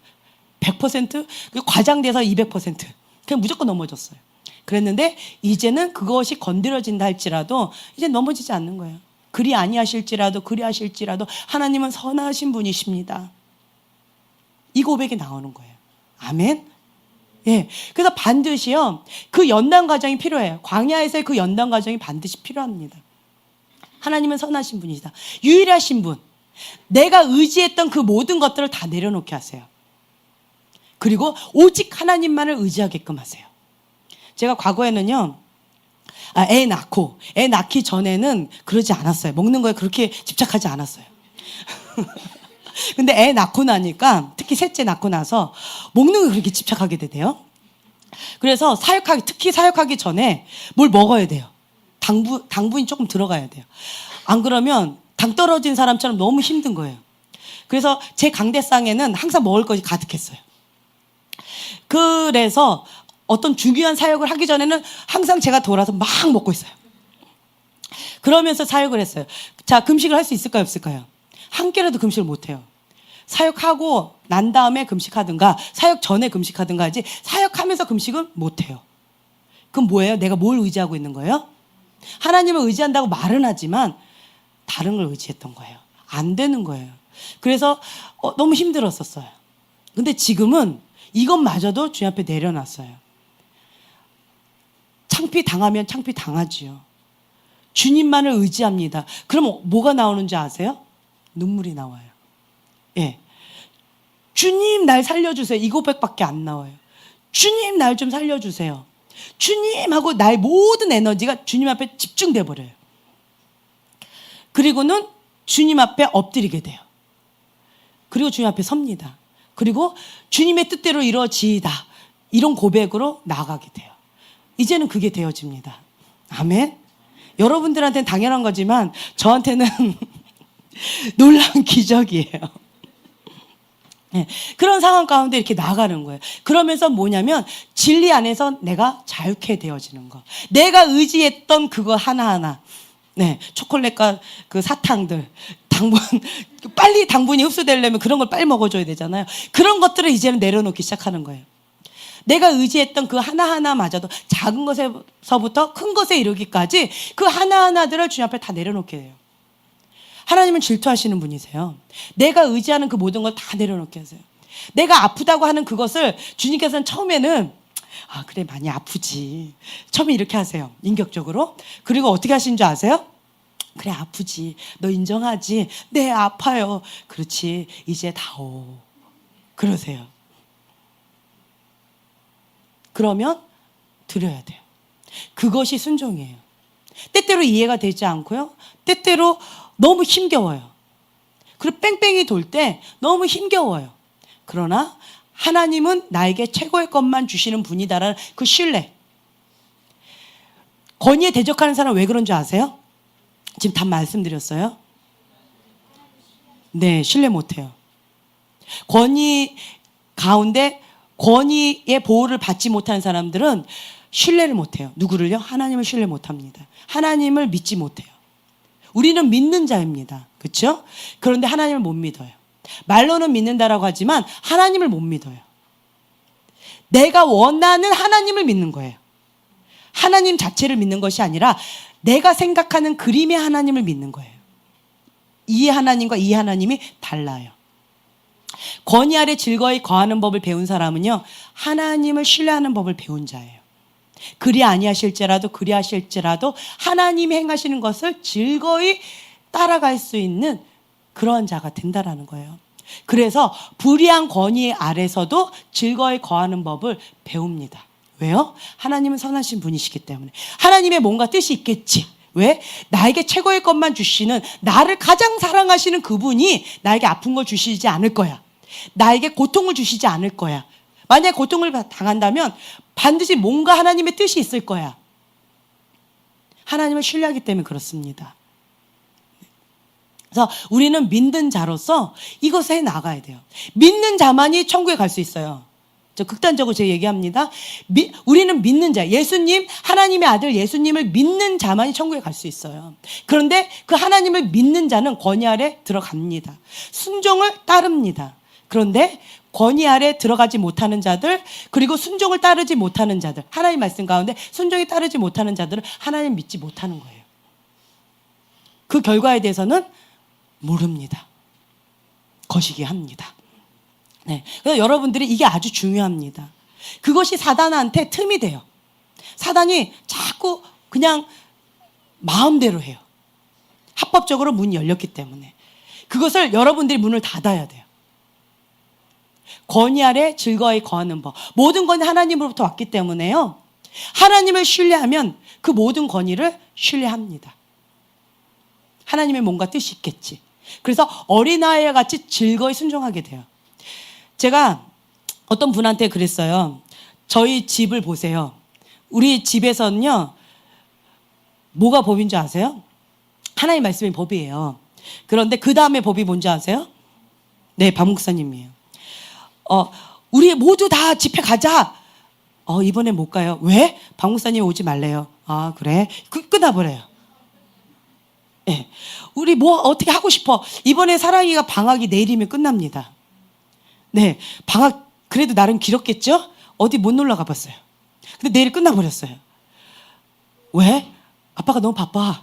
100%? 과장돼서 200%. 그냥 무조건 넘어졌어요. 그랬는데 이제는 그것이 건드려진다 할지라도 이제 넘어지지 않는 거예요. 그리 아니하실지라도 하나님은 선하신 분이십니다. 이 고백이 나오는 거예요. 아멘. 예. 그래서 반드시요, 그 연단 과정이 필요해요. 광야에서의 그 연단 과정이 반드시 필요합니다. 하나님은 선하신 분이시다. 유일하신 분. 내가 의지했던 그 모든 것들을 다 내려놓게 하세요. 그리고 오직 하나님만을 의지하게끔 하세요. 제가 과거에는요, 애 낳기 전에는 그러지 않았어요. 먹는 거에 그렇게 집착하지 않았어요. 근데 애 낳고 나니까, 특히 셋째 낳고 나서 먹는 거에 그렇게 집착하게 되대요. 그래서 특히 사역하기 전에 뭘 먹어야 돼요. 당분이 조금 들어가야 돼요. 안 그러면 당 떨어진 사람처럼 너무 힘든 거예요. 그래서 제 강대상에는 항상 먹을 것이 가득했어요. 그래서 어떤 중요한 사역을 하기 전에는 항상 제가 돌아서 막 먹고 있어요. 그러면서 사역을 했어요. 자, 금식을 할 수 있을까요, 없을까요? 한 끼라도 금식을 못 해요. 사역하고 난 다음에 금식하든가 사역 전에 금식하든가 하지, 사역하면서 금식은 못 해요. 그럼 뭐예요? 내가 뭘 의지하고 있는 거예요? 하나님을 의지한다고 말은 하지만 다른 걸 의지했던 거예요. 안 되는 거예요. 그래서 너무 힘들었었어요. 근데 지금은 이것마저도 주님 앞에 내려놨어요. 창피 당하면 창피 당하지요. 주님만을 의지합니다. 그럼 뭐가 나오는지 아세요? 눈물이 나와요. 예. 주님 날 살려주세요. 이 고백밖에 안 나와요. 주님 날 좀 살려주세요. 주님하고 나의 모든 에너지가 주님 앞에 집중돼 버려요. 그리고는 주님 앞에 엎드리게 돼요. 그리고 주님 앞에 섭니다. 그리고 주님의 뜻대로 이루어지이다, 이런 고백으로 나아가게 돼요. 이제는 그게 되어집니다. 아멘. 여러분들한테는 당연한 거지만 저한테는 놀라운 기적이에요. 네, 그런 상황 가운데 이렇게 나가는 거예요. 그러면서 뭐냐면 진리 안에서 내가 자유케 되어지는 거. 내가 의지했던 그거 하나하나. 네, 초콜릿과 그 사탕들, 빨리 당분이 흡수되려면 그런 걸 빨리 먹어줘야 되잖아요. 그런 것들을 이제는 내려놓기 시작하는 거예요. 내가 의지했던 그 하나하나마저도 작은 것에서부터 큰 것에 이르기까지 그 하나하나들을 주님 앞에 다 내려놓게 돼요. 하나님은 질투하시는 분이세요. 내가 의지하는 그 모든 걸 다 내려놓게 하세요. 내가 아프다고 하는 그것을 주님께서는 처음에는 그래, 많이 아프지. 처음에 이렇게 하세요. 인격적으로. 그리고 어떻게 하신 줄 아세요? 그래, 아프지. 너 인정하지? 네, 아파요. 그렇지. 이제 다오. 그러세요. 그러면 드려야 돼요. 그것이 순종이에요. 때때로 이해가 되지 않고요. 때때로 너무 힘겨워요. 그리고 뺑뺑이 돌 때 너무 힘겨워요. 그러나 하나님은 나에게 최고의 것만 주시는 분이다라는 그 신뢰. 권위에 대적하는 사람 왜 그런 줄 아세요? 지금 답 말씀드렸어요. 네, 신뢰 못해요. 권위 가운데 권위의 보호를 받지 못하는 사람들은 신뢰를 못해요. 누구를요? 하나님을 신뢰 못합니다. 하나님을 믿지 못해요. 우리는 믿는 자입니다. 그렇죠? 그런데 하나님을 못 믿어요. 말로는 믿는다라고 하지만 하나님을 못 믿어요. 내가 원하는 하나님을 믿는 거예요. 하나님 자체를 믿는 것이 아니라 내가 생각하는 그림의 하나님을 믿는 거예요. 이 하나님과 이 하나님이 달라요. 권위 아래 즐거이 거하는 법을 배운 사람은요, 하나님을 신뢰하는 법을 배운 자예요. 그리 아니하실지라도 하나님이 행하시는 것을 즐거이 따라갈 수 있는 그런 자가 된다라는 거예요. 그래서 불의한 권위 아래서도 즐거이 거하는 법을 배웁니다. 왜요? 하나님은 선하신 분이시기 때문에. 하나님의 뭔가 뜻이 있겠지. 왜? 나에게 최고의 것만 주시는, 나를 가장 사랑하시는 그분이 나에게 아픈 걸 주시지 않을 거야. 나에게 고통을 주시지 않을 거야. 만약에 고통을 당한다면 반드시 뭔가 하나님의 뜻이 있을 거야. 하나님을 신뢰하기 때문에 그렇습니다. 그래서 우리는 믿는 자로서 이것을 해 나가야 돼요. 믿는 자만이 천국에 갈 수 있어요. 저 극단적으로 제 얘기합니다. 우리는 믿는 자, 예수님, 하나님의 아들 예수님을 믿는 자만이 천국에 갈 수 있어요. 그런데 그 하나님을 믿는 자는 권위 아래 들어갑니다. 순종을 따릅니다. 그런데 권위 아래 들어가지 못하는 자들, 그리고 순종을 따르지 못하는 자들, 하나님 말씀 가운데 순종이 따르지 못하는 자들은 하나님 믿지 못하는 거예요. 그 결과에 대해서는 모릅니다. 거시기 합니다. 네. 그래서 여러분들이 이게 아주 중요합니다. 그것이 사단한테 틈이 돼요. 사단이 자꾸 그냥 마음대로 해요. 합법적으로 문이 열렸기 때문에. 그것을 여러분들이 문을 닫아야 돼요. 권위 아래 즐거이 거하는 법. 모든 권위 하나님으로부터 왔기 때문에요. 하나님을 신뢰하면 그 모든 권위를 신뢰합니다. 하나님의 뭔가 뜻이 있겠지. 그래서 어린아이와 같이 즐거이 순종하게 돼요. 제가 어떤 분한테 그랬어요. 저희 집을 보세요. 우리 집에서는요, 뭐가 법인 줄 아세요? 하나님 말씀이 법이에요. 그런데 그 다음에 법이 뭔지 아세요? 네, 박 목사님이에요. 우리 모두 다 집회 가자. 이번에 못 가요. 왜? 박 목사님 오지 말래요. 아, 그래? 끊어버려요. 네. 우리 뭐 어떻게 하고 싶어. 이번에 사랑이가 방학이 내일이면 끝납니다. 네, 방학 그래도 나름 길었겠죠? 어디 못 놀러 가봤어요. 근데 내일 끝나버렸어요. 왜? 아빠가 너무 바빠.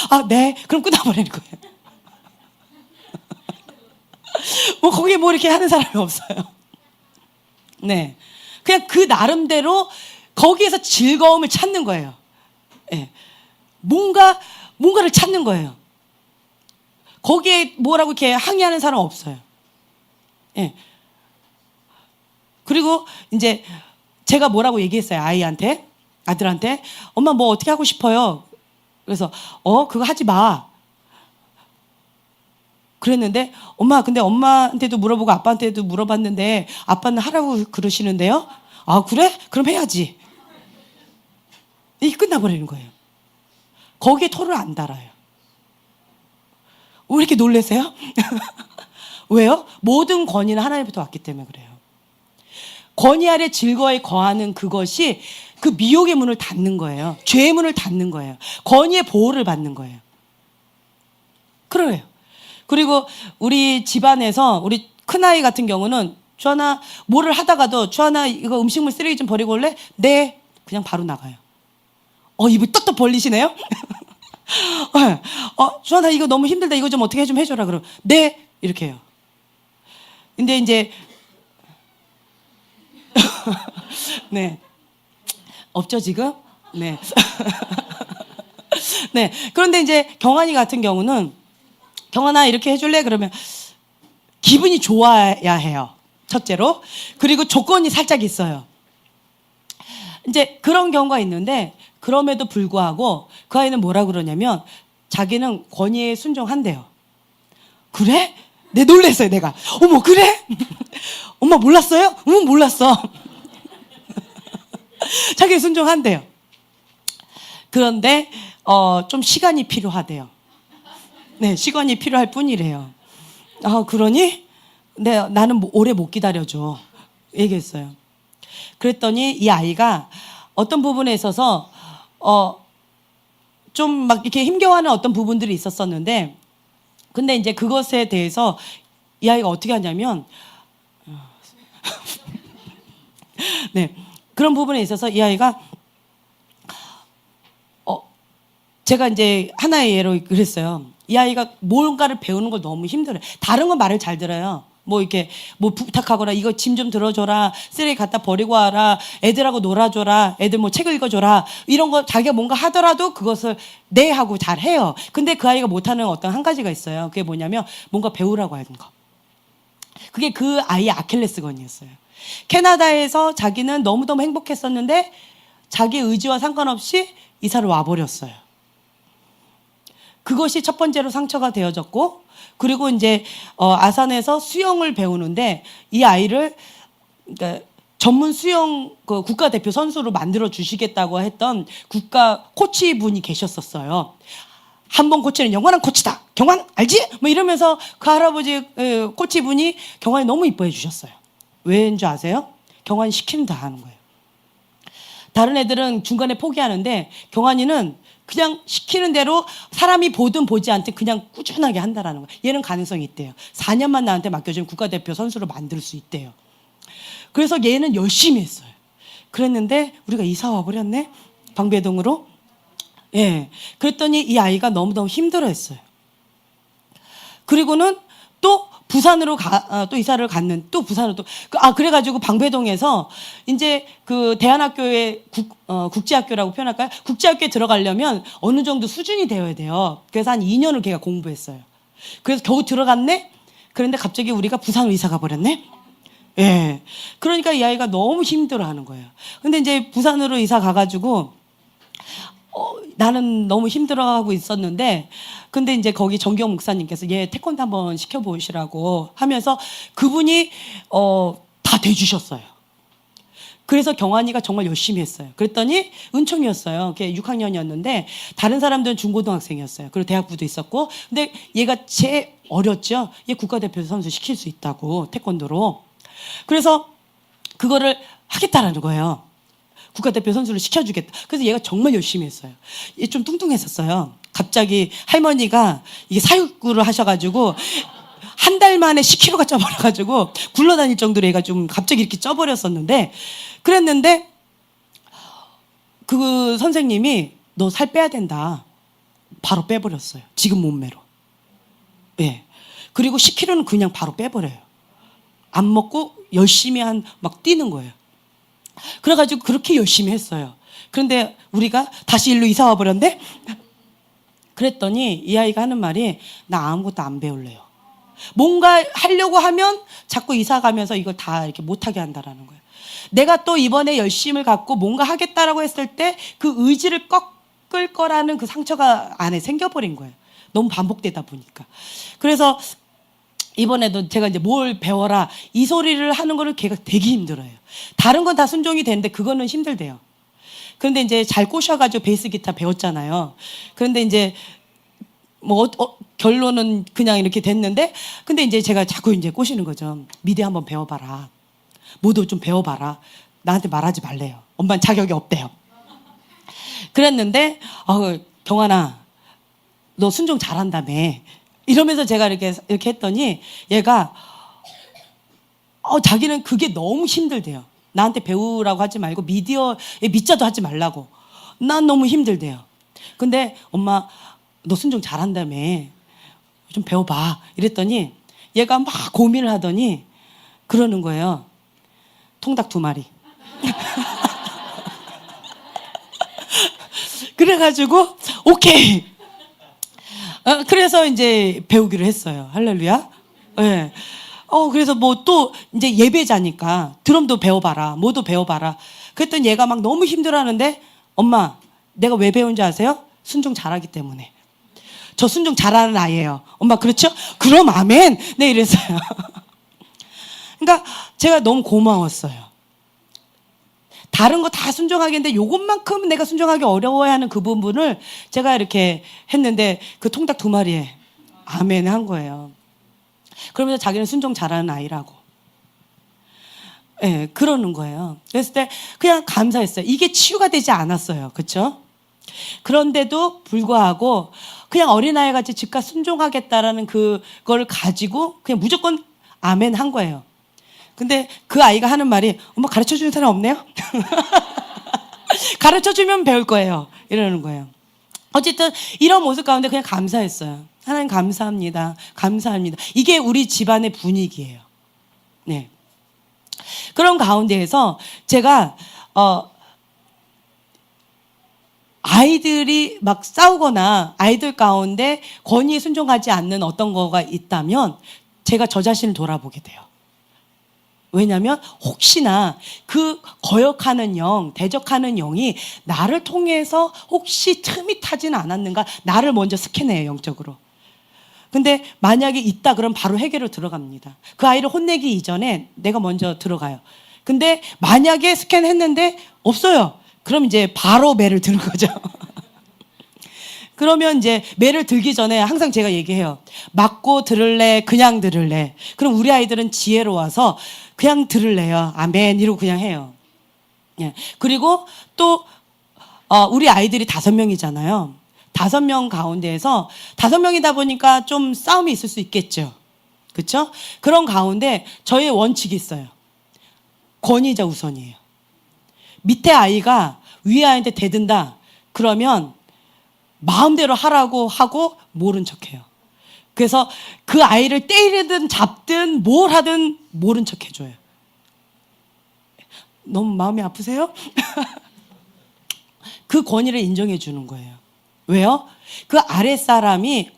아, 네, 그럼 끝나버리는 거예요. 뭐 거기에 뭐 이렇게 하는 사람이 없어요. 네, 그냥 그 나름대로 거기에서 즐거움을 찾는 거예요. 네. 뭔가를 찾는 거예요. 거기에 뭐라고 이렇게 항의하는 사람 없어요. 예. 그리고 이제 제가 뭐라고 얘기했어요. 아들한테. 엄마 뭐 어떻게 하고 싶어요? 그래서 그거 하지 마. 그랬는데 엄마 근데 엄마한테도 물어보고 아빠한테도 물어봤는데 아빠는 하라고 그러시는데요. 아, 그래? 그럼 해야지. 이게 끝나버리는 거예요. 거기에 토를 안 달아요. 왜 이렇게 놀라세요? 왜요? 모든 권위는 하나님부터 왔기 때문에 그래요. 권위 아래 즐거이 거하는 그것이 그 미혹의 문을 닫는 거예요. 죄의 문을 닫는 거예요. 권위의 보호를 받는 거예요. 그래요. 그리고 우리 집안에서 우리 큰아이 같은 경우는 주하나 뭐를 하다가도 주하나 이거 음식물 쓰레기 좀 버리고 올래? 네. 그냥 바로 나가요. 입을 떡떡 벌리시네요? 주하나 이거 너무 힘들다. 이거 좀 어떻게 좀 해줘라. 그럼 네. 이렇게 해요. 근데 이제 네, 없죠 지금? 네. 네. 그런데 이제 경환이 같은 경우는 경환아 이렇게 해줄래? 그러면 기분이 좋아야 해요. 첫째로. 그리고 조건이 살짝 있어요. 이제 그런 경우가 있는데 그럼에도 불구하고 그 아이는 뭐라 그러냐면 자기는 권위에 순종한대요. 그래? 내 놀랬어요, 내가. 어머, 그래? 엄마 몰랐어요? 응, 몰랐어. 자기 순종한대요. 그런데, 좀 시간이 필요하대요. 네, 시간이 필요할 뿐이래요. 그러니? 네, 나는 오래 못 기다려줘. 얘기했어요. 그랬더니 이 아이가 어떤 부분에 있어서, 좀 막 이렇게 힘겨워하는 어떤 부분들이 있었었는데, 근데 이제 그것에 대해서 이 아이가 어떻게 하냐면, 네, 그런 부분에 있어서 이 아이가, 제가 이제 하나의 예로 그랬어요. 이 아이가 뭔가를 배우는 걸 너무 힘들어요. 다른 건 말을 잘 들어요. 뭐 이렇게 뭐 부탁하거나 이거 짐 좀 들어줘라, 쓰레기 갖다 버리고 와라, 애들하고 놀아줘라, 애들 뭐 책을 읽어줘라, 이런 거 자기가 뭔가 하더라도 그것을 네 하고 잘 해요. 근데 그 아이가 못하는 어떤 한 가지가 있어요. 그게 뭐냐면 뭔가 배우라고 하는 거. 그게 그 아이의 아킬레스건이었어요. 캐나다에서 자기는 너무너무 행복했었는데 자기 의지와 상관없이 이사를 와버렸어요. 그것이 첫 번째로 상처가 되어졌고, 그리고 이제 아산에서 수영을 배우는데 이 아이를 그러니까 전문 수영 그 국가대표 선수로 만들어 주시겠다고 했던 국가 코치분이 계셨었어요. 한 번 코치는 영원한 코치다. 경환 알지? 뭐 이러면서 그 할아버지 코치분이 경환이 너무 이뻐해 주셨어요. 왜인 줄 아세요? 경환이 시키면 다 하는 거예요. 다른 애들은 중간에 포기하는데 경환이는 그냥 시키는 대로 사람이 보든 보지 않든 그냥 꾸준하게 한다라는 거예요. 얘는 가능성이 있대요. 4년만 나한테 맡겨주면 국가대표 선수로 만들 수 있대요. 그래서 얘는 열심히 했어요. 그랬는데 우리가 이사 와버렸네? 방배동으로. 예. 그랬더니 이 아이가 너무너무 힘들어했어요. 그리고는 또 부산으로 또 이사를 갔는, 또 부산으로 또, 그래가지고 방배동에서 이제 그 대안학교의 국제학교라고 표현할까요? 국제학교에 들어가려면 어느 정도 수준이 되어야 돼요. 그래서 한 2년을 걔가 공부했어요. 그래서 겨우 들어갔네? 그런데 갑자기 우리가 부산으로 이사 가버렸네? 예. 그러니까 이 아이가 너무 힘들어 하는 거예요. 근데 이제 부산으로 이사 가가지고, 나는 너무 힘들어하고 있었는데, 근데 이제 거기 정경 목사님께서 얘 태권도 한번 시켜보시라고 하면서 그분이, 다 대주셨어요. 그래서 경환이가 정말 열심히 했어요. 그랬더니 은총이었어요. 걔 6학년이었는데, 다른 사람들은 중고등학생이었어요. 그리고 대학부도 있었고, 근데 얘가 제일 어렸죠? 얘 국가대표 선수 시킬 수 있다고, 태권도로. 그래서 그거를 하겠다라는 거예요. 국가대표 선수를 시켜주겠다. 그래서 얘가 정말 열심히 했어요. 얘 좀 뚱뚱했었어요. 갑자기 할머니가 이게 사육구를 하셔가지고 한 달 만에 10kg가 쪄버려가지고 굴러다닐 정도로 얘가 좀 갑자기 이렇게 쪄버렸었는데, 그랬는데 그 선생님이 너 살 빼야 된다. 바로 빼버렸어요. 지금 몸매로. 예. 그리고 10kg는 그냥 바로 빼버려요. 안 먹고 열심히 막 뛰는 거예요. 그래가지고 그렇게 열심히 했어요. 그런데 우리가 다시 일로 이사 와버렸는데, 그랬더니 이 아이가 하는 말이 나 아무것도 안 배울래요. 뭔가 하려고 하면 자꾸 이사 가면서 이걸 다 이렇게 못하게 한다라는 거예요. 내가 또 이번에 열심을 갖고 뭔가 하겠다라고 했을 때 그 의지를 꺾을 거라는 그 상처가 안에 생겨버린 거예요. 너무 반복되다 보니까. 그래서 이번에도 제가 이제 뭘 배워라 이 소리를 하는 거를 걔가 되게 힘들어요. 다른 건 다 순종이 되는데 그거는 힘들대요. 그런데 이제 잘 꼬셔가지고 베이스 기타 배웠잖아요. 그런데 이제 뭐 결론은 그냥 이렇게 됐는데, 근데 이제 제가 자꾸 이제 꼬시는 거죠. 미대 한번 배워봐라. 모두 좀 배워봐라. 나한테 말하지 말래요. 엄마는 자격이 없대요. 그랬는데 경환아, 너 순종 잘한다며. 이러면서 제가 이렇게 했더니 얘가 자기는 그게 너무 힘들대요. 나한테 배우라고 하지 말고 미디어에 미자도 하지 말라고. 난 너무 힘들대요. 근데 엄마 너 순종 잘한다며. 좀 배워봐. 이랬더니 얘가 막 고민을 하더니 그러는 거예요. 통닭 2마리. 그래가지고 오케이. 그래서 이제 배우기로 했어요. 할렐루야. 네. 그래서 뭐 또 이제 예배자니까 드럼도 배워봐라. 뭐도 배워봐라. 그랬더니 얘가 막 너무 힘들어하는데, 엄마 내가 왜 배운지 아세요? 순종 잘하기 때문에. 저 순종 잘하는 아이예요. 엄마 그렇죠? 그럼 아멘. 네, 이랬어요. 그러니까 제가 너무 고마웠어요. 다른 거 다 순종하겠는데 요것만큼 내가 순종하기 어려워하는 그 부분을 제가 이렇게 했는데 그 통닭 2마리에 아멘 한 거예요. 그러면서 자기는 순종 잘하는 아이라고. 예, 그러는 거예요. 그랬을 때 그냥 감사했어요. 이게 치유가 되지 않았어요. 그렇죠? 그런데도 불구하고 그냥 어린아이 같이 즉각 순종하겠다라는 그걸 가지고 그냥 무조건 아멘 한 거예요. 근데 그 아이가 하는 말이 엄마 가르쳐주는 사람 없네요? 가르쳐주면 배울 거예요. 이러는 거예요. 어쨌든 이런 모습 가운데 그냥 감사했어요. 하나님 감사합니다. 감사합니다. 이게 우리 집안의 분위기예요. 네. 그런 가운데에서 제가 아이들이 막 싸우거나 아이들 가운데 권위에 순종하지 않는 어떤 거가 있다면 제가 저 자신을 돌아보게 돼요. 왜냐하면 혹시나 그 거역하는 영, 대적하는 영이 나를 통해서 혹시 틈이 타진 않았는가, 나를 먼저 스캔해요, 영적으로. 근데 만약에 있다 그럼 바로 회개로 들어갑니다. 그 아이를 혼내기 이전에 내가 먼저 들어가요. 근데 만약에 스캔했는데 없어요. 그럼 이제 바로 매를 드는 거죠. 그러면 이제 매를 들기 전에 항상 제가 얘기해요. 맞고 들을래, 그냥 들을래. 그럼 우리 아이들은 지혜로워서 그냥 들을래요. 아멘 이러고 그냥 해요. 예. 그리고 또 우리 아이들이 5명이잖아요. 5명 가운데에서 5명이다 보니까 좀 싸움이 있을 수 있겠죠. 그렇죠? 그런 가운데 저의 원칙이 있어요. 권위자 우선이에요. 밑에 아이가 위에 아이한테 대든다. 그러면 마음대로 하라고 하고 모른 척해요. 그래서 그 아이를 때리든 잡든 뭘 하든 모른 척 해줘요. 너무 마음이 아프세요? 그 권위를 인정해 주는 거예요. 왜요? 그 아랫사람이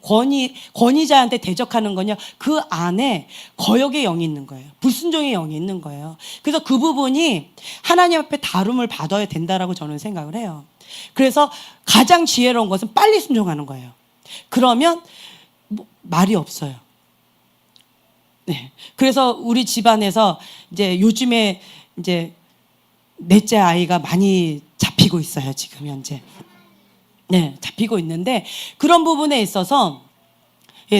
권위자한테 대적하는 거냐, 그 안에 거역의 영이 있는 거예요. 불순종의 영이 있는 거예요. 그래서 그 부분이 하나님 앞에 다룸을 받아야 된다라고 저는 생각을 해요. 그래서 가장 지혜로운 것은 빨리 순종하는 거예요. 그러면 말이 없어요. 네. 그래서 우리 집안에서 이제 요즘에 이제 넷째 아이가 많이 잡히고 있어요. 지금 현재. 네, 잡히고 있는데 그런 부분에 있어서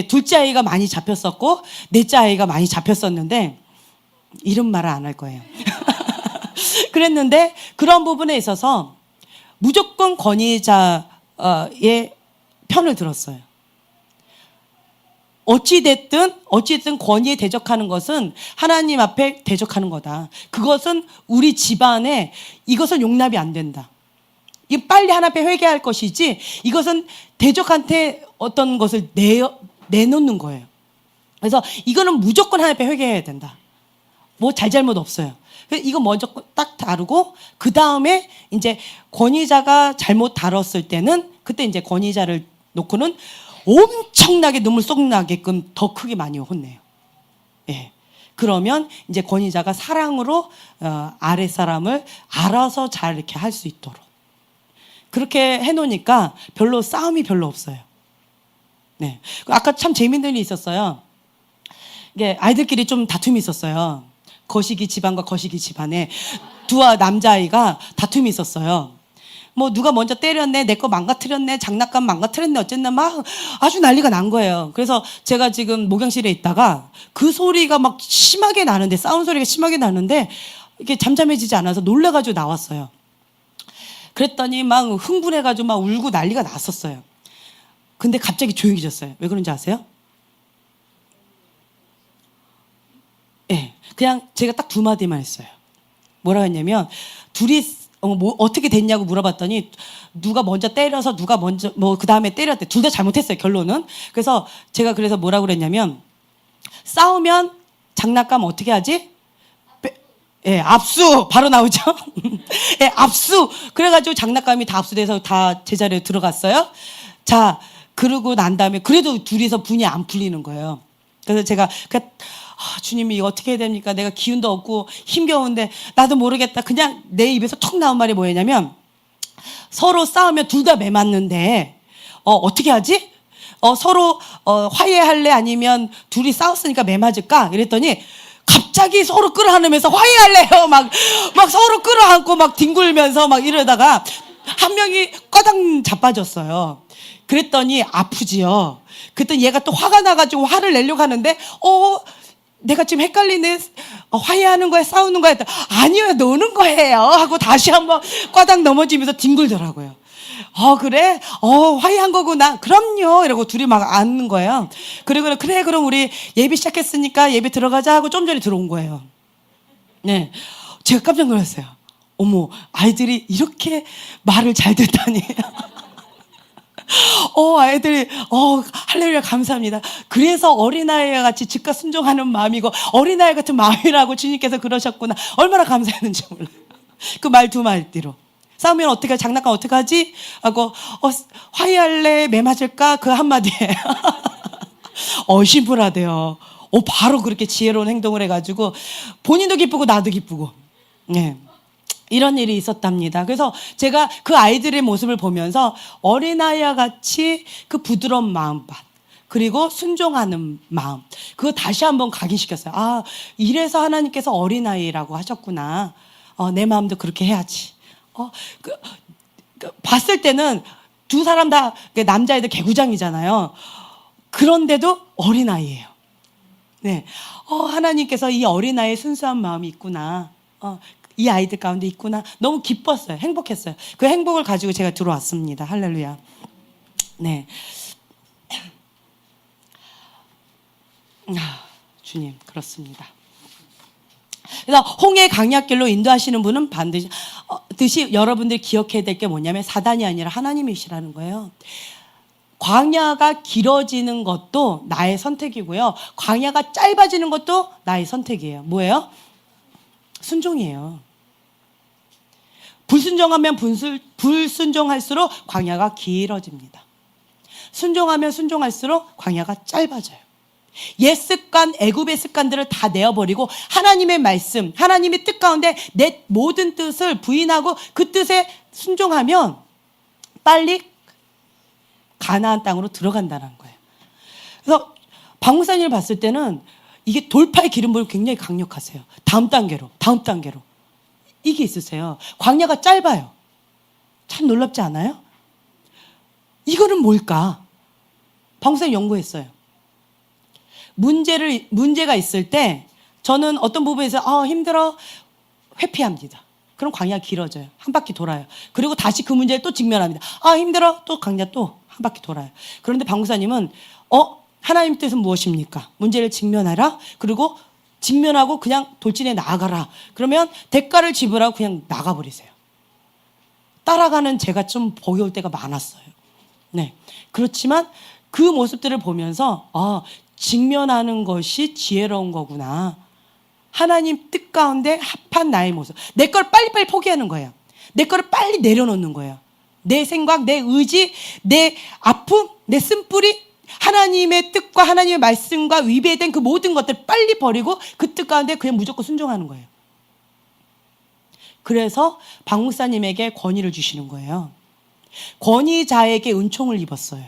둘째 아이가 많이 잡혔었고 넷째 아이가 많이 잡혔었는데 이름 말을 안 할 거예요. 그랬는데 그런 부분에 있어서 무조건 권위자의 편을 들었어요. 어찌됐든 권위에 대적하는 것은 하나님 앞에 대적하는 거다. 그것은 우리 집안에 이것은 용납이 안 된다. 이 빨리 하나님 앞에 회개할 것이지 이것은 대적한테 어떤 것을 내놓는 거예요. 그래서 이거는 무조건 하나님 앞에 회개해야 된다. 뭐 잘잘못 없어요. 이거 먼저 딱 다루고 그 다음에 이제 권위자가 잘못 다뤘을 때는 그때 이제 권위자를 놓고는 엄청나게 눈물 쏙 나게끔 더 크게 많이 혼내요. 예. 그러면 이제 권위자가 사랑으로 아랫사람을 알아서 잘 이렇게 할 수 있도록 그렇게 해놓으니까 별로 싸움이 별로 없어요. 네. 아까 참 재밌는 일이 있었어요. 이게 아이들끼리 좀 다툼이 있었어요. 거시기 집안과 거시기 집안에 두 남자아이가 다툼이 있었어요. 뭐 누가 먼저 때렸네, 내 거 망가뜨렸네, 장난감 망가뜨렸네, 어쨌나 막 아주 난리가 난 거예요. 그래서 제가 지금 목욕실에 있다가 그 소리가 막 심하게 나는데, 싸운 소리가 심하게 나는데 이게 잠잠해지지 않아서 놀래가지고 나왔어요. 그랬더니 막 흥분해가지고 막 울고 난리가 났었어요. 근데 갑자기 조용해졌어요. 왜 그런지 아세요? 예, 그냥 제가 딱 2마디만 했어요. 뭐라고 했냐면 둘이 뭐 어떻게 됐냐고 물어봤더니 누가 먼저 때려서 누가 먼저 뭐 그 다음에 때렸대. 둘 다 잘못했어요, 결론은. 그래서 제가 그래서 뭐라고 그랬냐면 싸우면 장난감 어떻게 하지? 예, 압수 바로 나오죠. 예, 압수. 그래가지고 장난감이 다 압수돼서 다 제자리에 들어갔어요. 자, 그러고 난 다음에 그래도 둘이서 분이 안 풀리는 거예요. 그래서 제가 주님이 이거 어떻게 해야 됩니까? 내가 기운도 없고 힘겨운데 나도 모르겠다. 그냥 내 입에서 툭 나온 말이 뭐였냐면 서로 싸우면 둘 다 매맞는데 어떻게 하지? 서로 화해할래? 아니면 둘이 싸웠으니까 매맞을까? 이랬더니 갑자기 서로 끌어안으면서 화해할래요. 막 서로 끌어안고 막 뒹굴면서 막 이러다가 한 명이 꺼당 자빠졌어요. 그랬더니 아프지요. 그랬더니 얘가 또 화가 나가지고 화를 내려고 하는데 내가 지금 헷갈리네. 화해하는 거야? 싸우는 거야? 아니요, 노는 거예요. 하고 다시 한번 꽈당 넘어지면서 뒹굴더라고요. 그래? 화해한 거구나. 그럼요. 이러고 둘이 막 앉는 거예요. 그리고 그래, 그럼 우리 예배 시작했으니까 예배 들어가자 하고 좀 전에 들어온 거예요. 네. 제가 깜짝 놀랐어요. 어머, 아이들이 이렇게 말을 잘 듣다니. 아이들이, 할렐루야, 감사합니다. 그래서 어린아이와 같이 즉각 순종하는 마음이고, 어린아이 같은 마음이라고 주님께서 그러셨구나. 얼마나 감사했는지 몰라요. 그 말 2마디로. 싸우면 어떻게, 장난감 어떻게 하지? 하고, 화해할래? 매맞을까? 그 한마디에. 심플하대요. 바로 그렇게 지혜로운 행동을 해가지고, 본인도 기쁘고, 나도 기쁘고. 네. 이런 일이 있었답니다. 그래서 제가 그 아이들의 모습을 보면서 어린아이와 같이 그 부드러운 마음밭, 그리고 순종하는 마음, 그거 다시 한번 각인시켰어요. 이래서 하나님께서 어린아이라고 하셨구나. 내 마음도 그렇게 해야지. 봤을 때는 두 사람 다 남자애들 개구장이잖아요. 그런데도 어린아이예요. 네. 하나님께서 이 어린아이의 순수한 마음이 있구나. 이 아이들 가운데 있구나. 너무 기뻤어요. 행복했어요. 그 행복을 가지고 제가 들어왔습니다. 할렐루야. 네. 주님, 그렇습니다. 그래서 홍해 강약길로 인도하시는 분은 반드시 여러분들이 기억해야 될 게 뭐냐면 사단이 아니라 하나님이시라는 거예요. 광야가 길어지는 것도 나의 선택이고요. 광야가 짧아지는 것도 나의 선택이에요. 뭐예요? 순종이에요. 불순종하면 불순종할수록 광야가 길어집니다. 순종하면 순종할수록 광야가 짧아져요. 옛 습관, 애굽의 습관들을 다 내어버리고 하나님의 말씀, 하나님의 뜻 가운데 내 모든 뜻을 부인하고 그 뜻에 순종하면 빨리 가나안 땅으로 들어간다는 거예요. 그래서 박 목사님을 봤을 때는 이게 돌파의 기름부를 굉장히 강력하세요. 다음 단계로. 이게 있으세요. 광야가 짧아요. 참 놀랍지 않아요? 이거는 뭘까? 박 목사님 연구했어요. 문제가 있을 때 저는 어떤 부분에서 힘들어 회피합니다. 그럼 광야가 길어져요. 한 바퀴 돌아요. 그리고 다시 그 문제에 또 직면합니다. 힘들어. 또 광야 또 한 바퀴 돌아요. 그런데 박 목사님은 하나님 뜻은 무엇입니까? 문제를 직면하라. 그리고 직면하고 그냥 돌진해 나아가라. 그러면 대가를 지불하고 그냥 나가버리세요. 따라가는 제가 좀 보여올 때가 많았어요. 네. 그렇지만 그 모습들을 보면서 직면하는 것이 지혜로운 거구나. 하나님 뜻 가운데 합한 나의 모습. 내 걸 빨리빨리 포기하는 거예요. 내 거를 빨리 내려놓는 거예요. 내 생각, 내 의지, 내 아픔, 내 쓴뿌리, 하나님의 뜻과 하나님의 말씀과 위배된 그 모든 것들 빨리 버리고 그 뜻 가운데 그냥 무조건 순종하는 거예요. 그래서 박 목사님에게 권위를 주시는 거예요. 권위자에게 은총을 입었어요.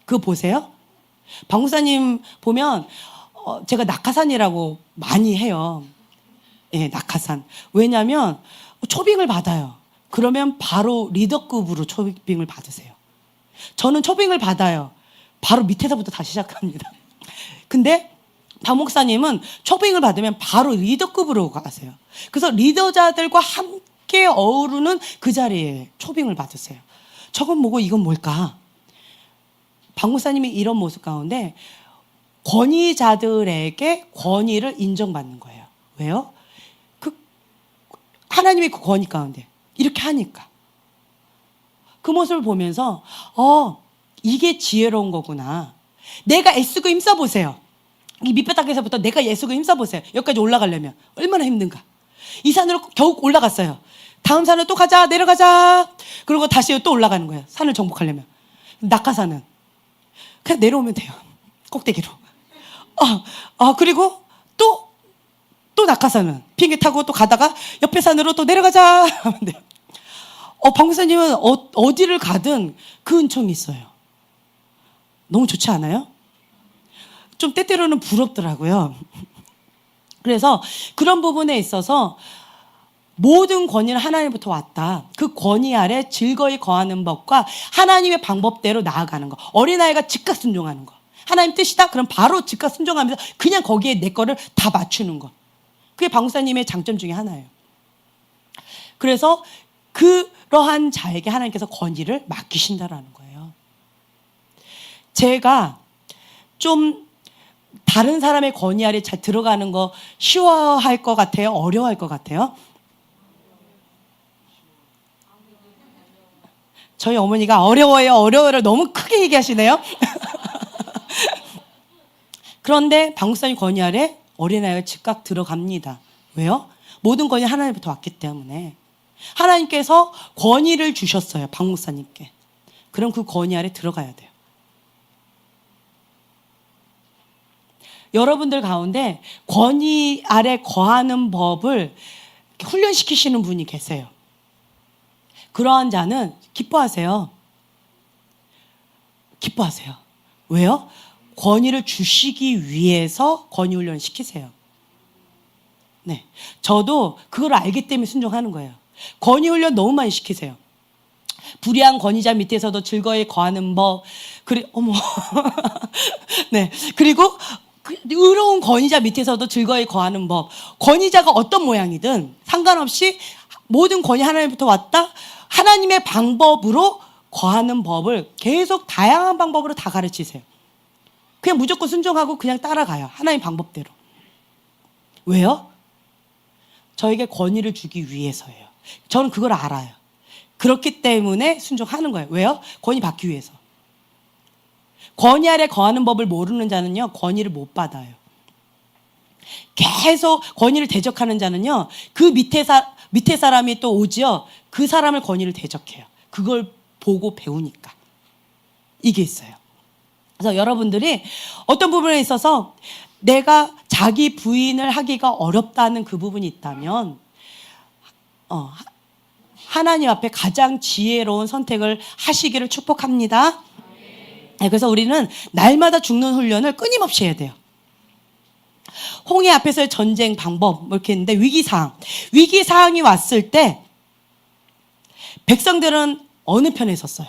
그거 보세요. 박 목사님 보면 제가 낙하산이라고 많이 해요. 예, 낙하산. 왜냐하면 초빙을 받아요. 그러면 바로 리더급으로 초빙을 받으세요. 저는 초빙을 받아요. 바로 밑에서부터 다시 시작합니다. 근데 박 목사님은 초빙을 받으면 바로 리더급으로 가세요. 그래서 리더자들과 함께 어우르는 그 자리에 초빙을 받으세요. 저건 뭐고 이건 뭘까? 박 목사님이 이런 모습 가운데 권위자들에게 권위를 인정받는 거예요. 왜요? 하나님의 그 권위 가운데 이렇게 하니까 그 모습을 보면서 이게 지혜로운 거구나. 내가 애쓰고 힘써보세요. 이 밑바닥에서부터 내가 애쓰고 힘써보세요. 여기까지 올라가려면 얼마나 힘든가. 이 산으로 겨우 올라갔어요. 다음 산으로 또 가자, 내려가자. 그리고 다시 또 올라가는 거예요. 산을 정복하려면. 낙하산은 그냥 내려오면 돼요. 꼭대기로. 그리고 또 낙하산은 비행기 타고 또 가다가 옆에 산으로 또 내려가자 하면 돼요. 박 목사님은 어디를 가든 그 은총이 있어요. 너무 좋지 않아요? 좀 때때로는 부럽더라고요. 그래서 그런 부분에 있어서 모든 권위는 하나님부터 왔다. 그 권위 아래 즐거이 거하는 법과 하나님의 방법대로 나아가는 거. 어린아이가 즉각 순종하는 거. 하나님 뜻이다? 그럼 바로 즉각 순종하면서 그냥 거기에 내 거를 다 맞추는 거. 그게 박 목사님의 장점 중에 하나예요. 그래서 그러한 자에게 하나님께서 권위를 맡기신다라는 거예요. 제가 좀 다른 사람의 권위 아래 잘 들어가는 거 쉬워할 것 같아요? 어려워할 것 같아요? 저희 어머니가 어려워요를 너무 크게 얘기하시네요. 그런데 박 목사님 권위 아래 어린아이가 즉각 들어갑니다. 왜요? 모든 권위 하나님부터 왔기 때문에. 하나님께서 권위를 주셨어요. 박 목사님께. 그럼 그 권위 아래 들어가야 돼요. 여러분들 가운데 권위 아래 거하는 법을 훈련시키시는 분이 계세요. 그러한 자는 기뻐하세요. 기뻐하세요. 왜요? 권위를 주시기 위해서 권위 훈련을 시키세요. 네, 저도 그걸 알기 때문에 순종하는 거예요. 권위 훈련 너무 많이 시키세요. 불의한 권위자 밑에서도 즐거이 거하는 법. 네, 그리고 의로운 권위자 밑에서도 즐거이 거하는 법. 권위자가 어떤 모양이든 상관없이 모든 권위 하나님부터 왔다. 하나님의 방법으로 거하는 법을 계속 다양한 방법으로 다 가르치세요. 그냥 무조건 순종하고 그냥 따라가요. 하나님 방법대로. 왜요? 저에게 권위를 주기 위해서예요. 저는 그걸 알아요. 그렇기 때문에 순종하는 거예요. 왜요? 권위 받기 위해서. 권위 아래 거하는 법을 모르는 자는요, 권위를 못 받아요. 계속 권위를 대적하는 자는요, 그 밑에 사람이 또 오지요. 그 사람을 권위를 대적해요. 그걸 보고 배우니까. 이게 있어요. 그래서 여러분들이 어떤 부분에 있어서 내가 자기 부인을 하기가 어렵다는 그 부분이 있다면, 하나님 앞에 가장 지혜로운 선택을 하시기를 축복합니다. 그래서 우리는 날마다 죽는 훈련을 끊임없이 해야 돼요. 홍해 앞에서의 전쟁 방법 이렇게 했는데 위기사항이 왔을 때 백성들은 어느 편에 섰어요?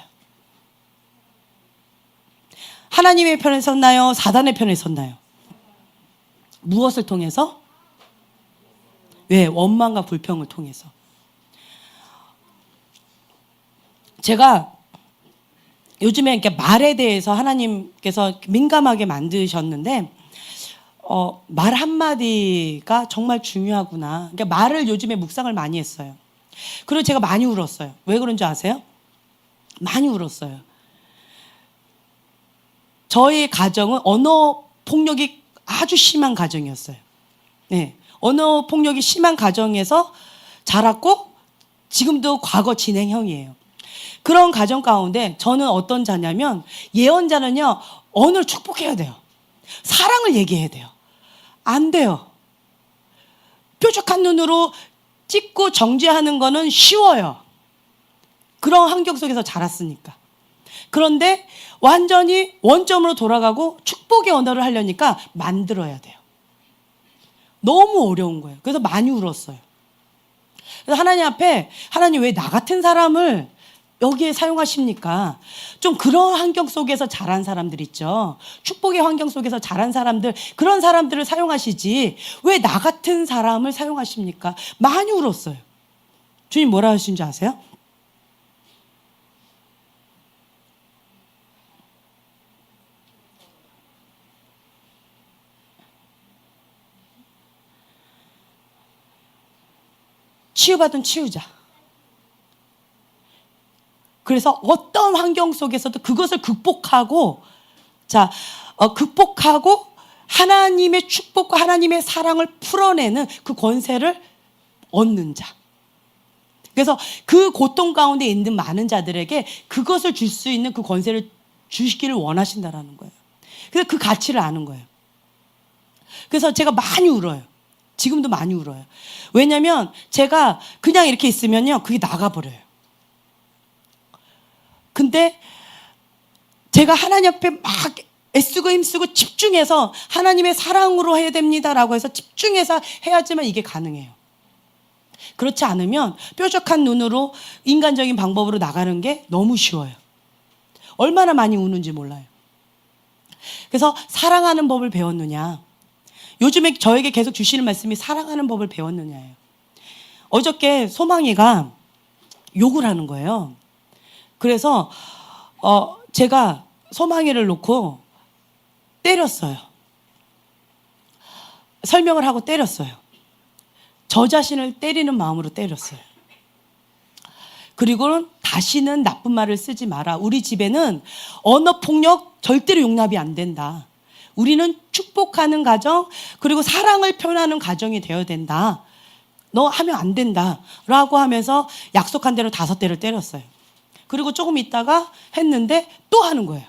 하나님의 편에 섰나요? 사단의 편에 섰나요? 무엇을 통해서? 왜? 원망과 불평을 통해서. 제가 요즘에 이렇게 말에 대해서 하나님께서 민감하게 만드셨는데, 말 한마디가 정말 중요하구나. 그러니까 말을 요즘에 묵상을 많이 했어요. 그리고 제가 많이 울었어요. 왜 그런 줄 아세요? 많이 울었어요. 저희 가정은 언어 폭력이 아주 심한 가정이었어요. 네. 언어 폭력이 심한 가정에서 자랐고, 지금도 과거 진행형이에요. 그런 가정 가운데 저는 어떤 자냐면, 예언자는요, 언어를 축복해야 돼요. 사랑을 얘기해야 돼요. 안 돼요. 뾰족한 눈으로 찍고 정죄하는 거는 쉬워요. 그런 환경 속에서 자랐으니까. 그런데 완전히 원점으로 돌아가고 축복의 언어를 하려니까 만들어야 돼요. 너무 어려운 거예요. 그래서 많이 울었어요. 그래서 하나님 앞에, 하나님 왜 나 같은 사람을 여기에 사용하십니까? 좀 그런 환경 속에서 자란 사람들 있죠. 축복의 환경 속에서 자란 사람들, 그런 사람들을 사용하시지 왜 나 같은 사람을 사용하십니까? 많이 울었어요. 주님 뭐라 하신지 아세요? 치유받은 치유자. 그래서 어떤 환경 속에서도 그것을 극복하고 하나님의 축복과 하나님의 사랑을 풀어내는 그 권세를 얻는 자. 그래서 그 고통 가운데 있는 많은 자들에게 그것을 줄 수 있는 그 권세를 주시기를 원하신다라는 거예요. 그래서 그 가치를 아는 거예요. 그래서 제가 많이 울어요. 지금도 많이 울어요. 왜냐하면 제가 그냥 이렇게 있으면요, 그게 나가버려요. 근데 제가 하나님 앞에 막 애쓰고 힘쓰고 집중해서 하나님의 사랑으로 해야 됩니다라고 해서 집중해서 해야지만 이게 가능해요. 그렇지 않으면 뾰족한 눈으로 인간적인 방법으로 나가는 게 너무 쉬워요. 얼마나 많이 우는지 몰라요. 그래서 사랑하는 법을 배웠느냐. 요즘에 저에게 계속 주시는 말씀이 사랑하는 법을 배웠느냐예요. 어저께 소망이가 욕을 하는 거예요. 그래서 제가 소망이를 놓고 때렸어요. 설명을 하고 때렸어요. 저 자신을 때리는 마음으로 때렸어요. 그리고는 다시는 나쁜 말을 쓰지 마라. 우리 집에는 언어폭력 절대로 용납이 안 된다. 우리는 축복하는 가정, 그리고 사랑을 표현하는 가정이 되어야 된다. 너 하면 안 된다. 라고 하면서 약속한 대로 5대를 때렸어요. 그리고 조금 있다가 했는데 또 하는 거예요.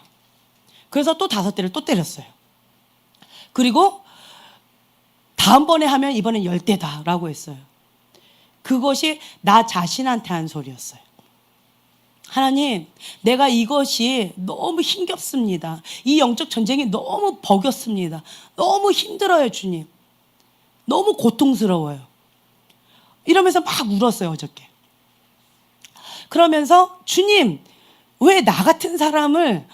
그래서 또 5대를 또 때렸어요. 그리고 다음번에 하면 이번엔 10대다 라고 했어요. 그것이 나 자신한테 한 소리였어요. 하나님, 내가 이것이 너무 힘겹습니다. 이 영적 전쟁이 너무 버겼습니다. 너무 힘들어요, 주님. 너무 고통스러워요. 이러면서 막 울었어요, 어저께. 그러면서 주님, 왜 나 같은 사람을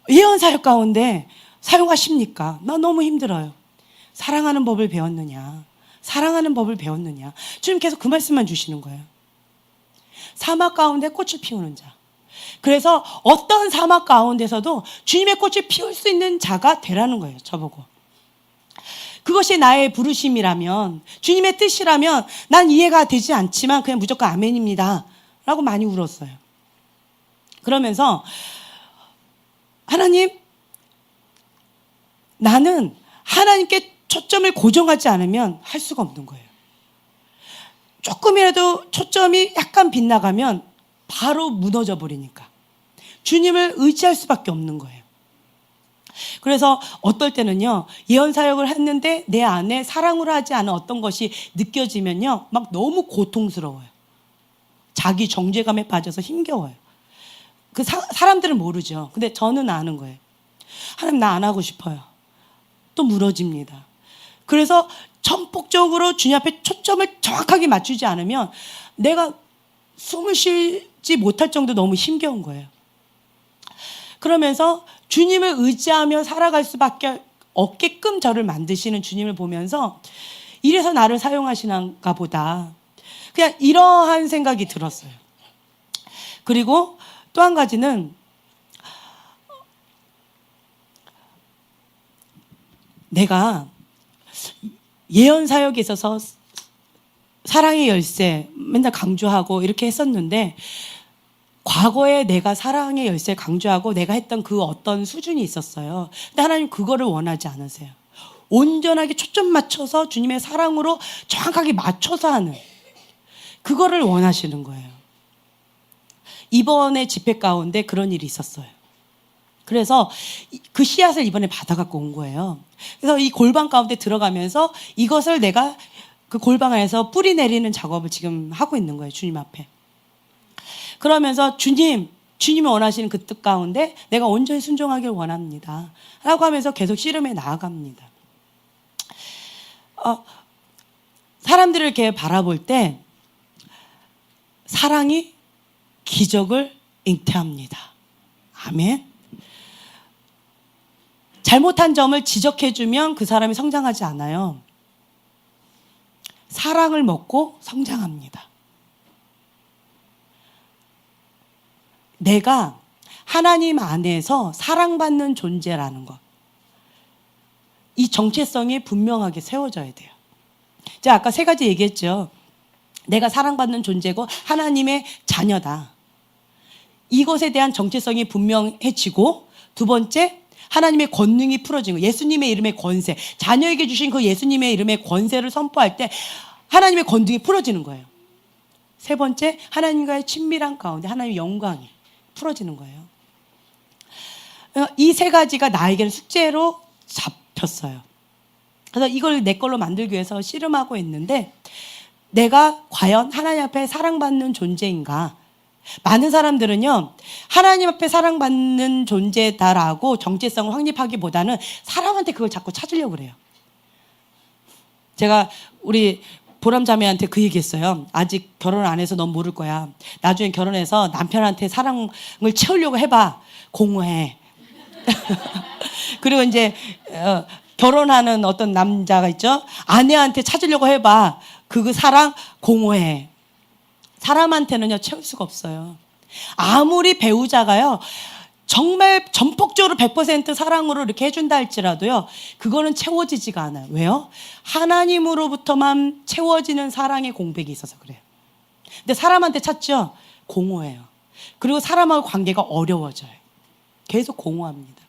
예언사역 가운데 사용하십니까? 나 너무 힘들어요. 사랑하는 법을 배웠느냐? 사랑하는 법을 배웠느냐? 주님 계속 그 말씀만 주시는 거예요. 사막 가운데 꽃을 피우는 자. 그래서 어떤 사막 가운데서도 주님의 꽃을 피울 수 있는 자가 되라는 거예요. 저보고. 그것이 나의 부르심이라면, 주님의 뜻이라면 난 이해가 되지 않지만 그냥 무조건 아멘입니다 라고 많이 울었어요. 그러면서 하나님, 나는 하나님께 초점을 고정하지 않으면 할 수가 없는 거예요. 조금이라도 초점이 약간 빗나가면 바로 무너져 버리니까 주님을 의지할 수밖에 없는 거예요. 그래서 어떨 때는요, 예언 사역을 했는데 내 안에 사랑으로 하지 않은 어떤 것이 느껴지면요, 막 너무 고통스러워요. 자기 정죄감에 빠져서 힘겨워요. 그 사람들은 모르죠. 근데 저는 아는 거예요. 하나님, 나 안 하고 싶어요. 또 무너집니다. 그래서 전폭적으로 주님 앞에 초점을 정확하게 맞추지 않으면 내가 숨을 쉬지 못할 정도 너무 힘겨운 거예요. 그러면서 주님을 의지하며 살아갈 수밖에 없게끔 저를 만드시는 주님을 보면서 이래서 나를 사용하시는가 보다. 그냥 이러한 생각이 들었어요. 그리고 또 한 가지는 내가 예언 사역에 있어서 사랑의 열쇠 맨날 강조하고 이렇게 했었는데 과거에 내가 사랑의 열쇠 강조하고 내가 했던 그 어떤 수준이 있었어요. 근데 하나님 그거를 원하지 않으세요. 온전하게 초점 맞춰서 주님의 사랑으로 정확하게 맞춰서 하는 그거를 원하시는 거예요. 이번에 집회 가운데 그런 일이 있었어요. 그래서 그 씨앗을 이번에 받아갖고 온 거예요. 그래서 이 골방 가운데 들어가면서 이것을 내가 그 골방 안에서 뿌리 내리는 작업을 지금 하고 있는 거예요. 주님 앞에. 그러면서 주님이 원하시는 그 뜻 가운데 내가 온전히 순종하길 원합니다 라고 하면서 계속 씨름해 나아갑니다. 사람들을 이렇게 바라볼 때 사랑이 기적을 잉태합니다. 아멘. 잘못한 점을 지적해주면 그 사람이 성장하지 않아요. 사랑을 먹고 성장합니다. 내가 하나님 안에서 사랑받는 존재라는 것. 이 정체성이 분명하게 세워져야 돼요. 제가 아까 3가지 얘기했죠. 내가 사랑받는 존재고 하나님의 자녀다. 이것에 대한 정체성이 분명해지고, 두 번째, 하나님의 권능이 풀어지는 거예요. 예수님의 이름의 권세, 자녀에게 주신 그 예수님의 이름의 권세를 선포할 때 하나님의 권능이 풀어지는 거예요. 세 번째, 하나님과의 친밀한 가운데 하나님의 영광이 풀어지는 거예요. 이 3가지가 나에게는 숙제로 잡혔어요. 그래서 이걸 내 걸로 만들기 위해서 씨름하고 있는데, 내가 과연 하나님 앞에 사랑받는 존재인가? 많은 사람들은요, 하나님 앞에 사랑받는 존재다라고 정체성을 확립하기보다는 사람한테 그걸 자꾸 찾으려고 그래요. 제가 우리 보람 자매한테 그 얘기했어요. 아직 결혼 안 해서 넌 모를 거야. 나중에 결혼해서 남편한테 사랑을 채우려고 해봐. 공허해. 그리고 이제 결혼하는 어떤 남자가 있죠. 아내한테 찾으려고 해봐. 그 사랑 공허해. 사람한테는요 채울 수가 없어요. 아무리 배우자가요 정말 전폭적으로 100% 사랑으로 이렇게 해준다 할지라도요 그거는 채워지지가 않아요. 왜요? 하나님으로부터만 채워지는 사랑의 공백이 있어서 그래요. 근데 사람한테 찾죠? 공허해요. 그리고 사람하고 관계가 어려워져요. 계속 공허합니다.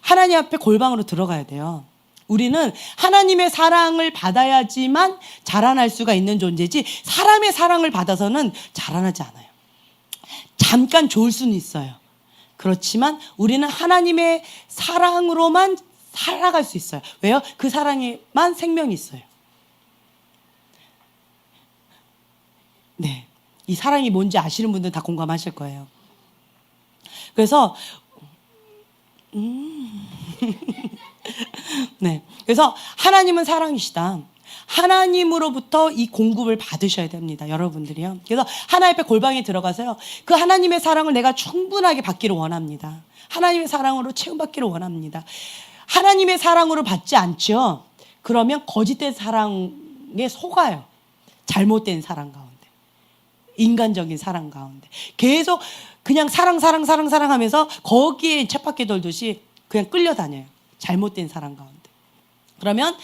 하나님 앞에 골방으로 들어가야 돼요. 우리는 하나님의 사랑을 받아야지만 자라날 수가 있는 존재지, 사람의 사랑을 받아서는 자라나지 않아요. 잠깐 좋을 수는 있어요. 그렇지만 우리는 하나님의 사랑으로만 살아갈 수 있어요. 왜요? 그 사랑에만 생명이 있어요. 네, 이 사랑이 뭔지 아시는 분들은 다 공감하실 거예요. 그래서 네, 그래서 하나님은 사랑이시다. 하나님으로부터 이 공급을 받으셔야 됩니다. 여러분들이요. 그래서 하나님 앞에 골방에 들어가서요, 그 하나님의 사랑을 내가 충분하게 받기를 원합니다. 하나님의 사랑으로 채움받기를 원합니다. 하나님의 사랑으로 받지 않죠. 그러면 거짓된 사랑에 속아요. 잘못된 사랑 가운데, 인간적인 사랑 가운데 계속 그냥 사랑하면서 거기에 쳇바퀴 돌듯이 그냥 끌려다녀요. 잘못된 사랑 가운데. 그러면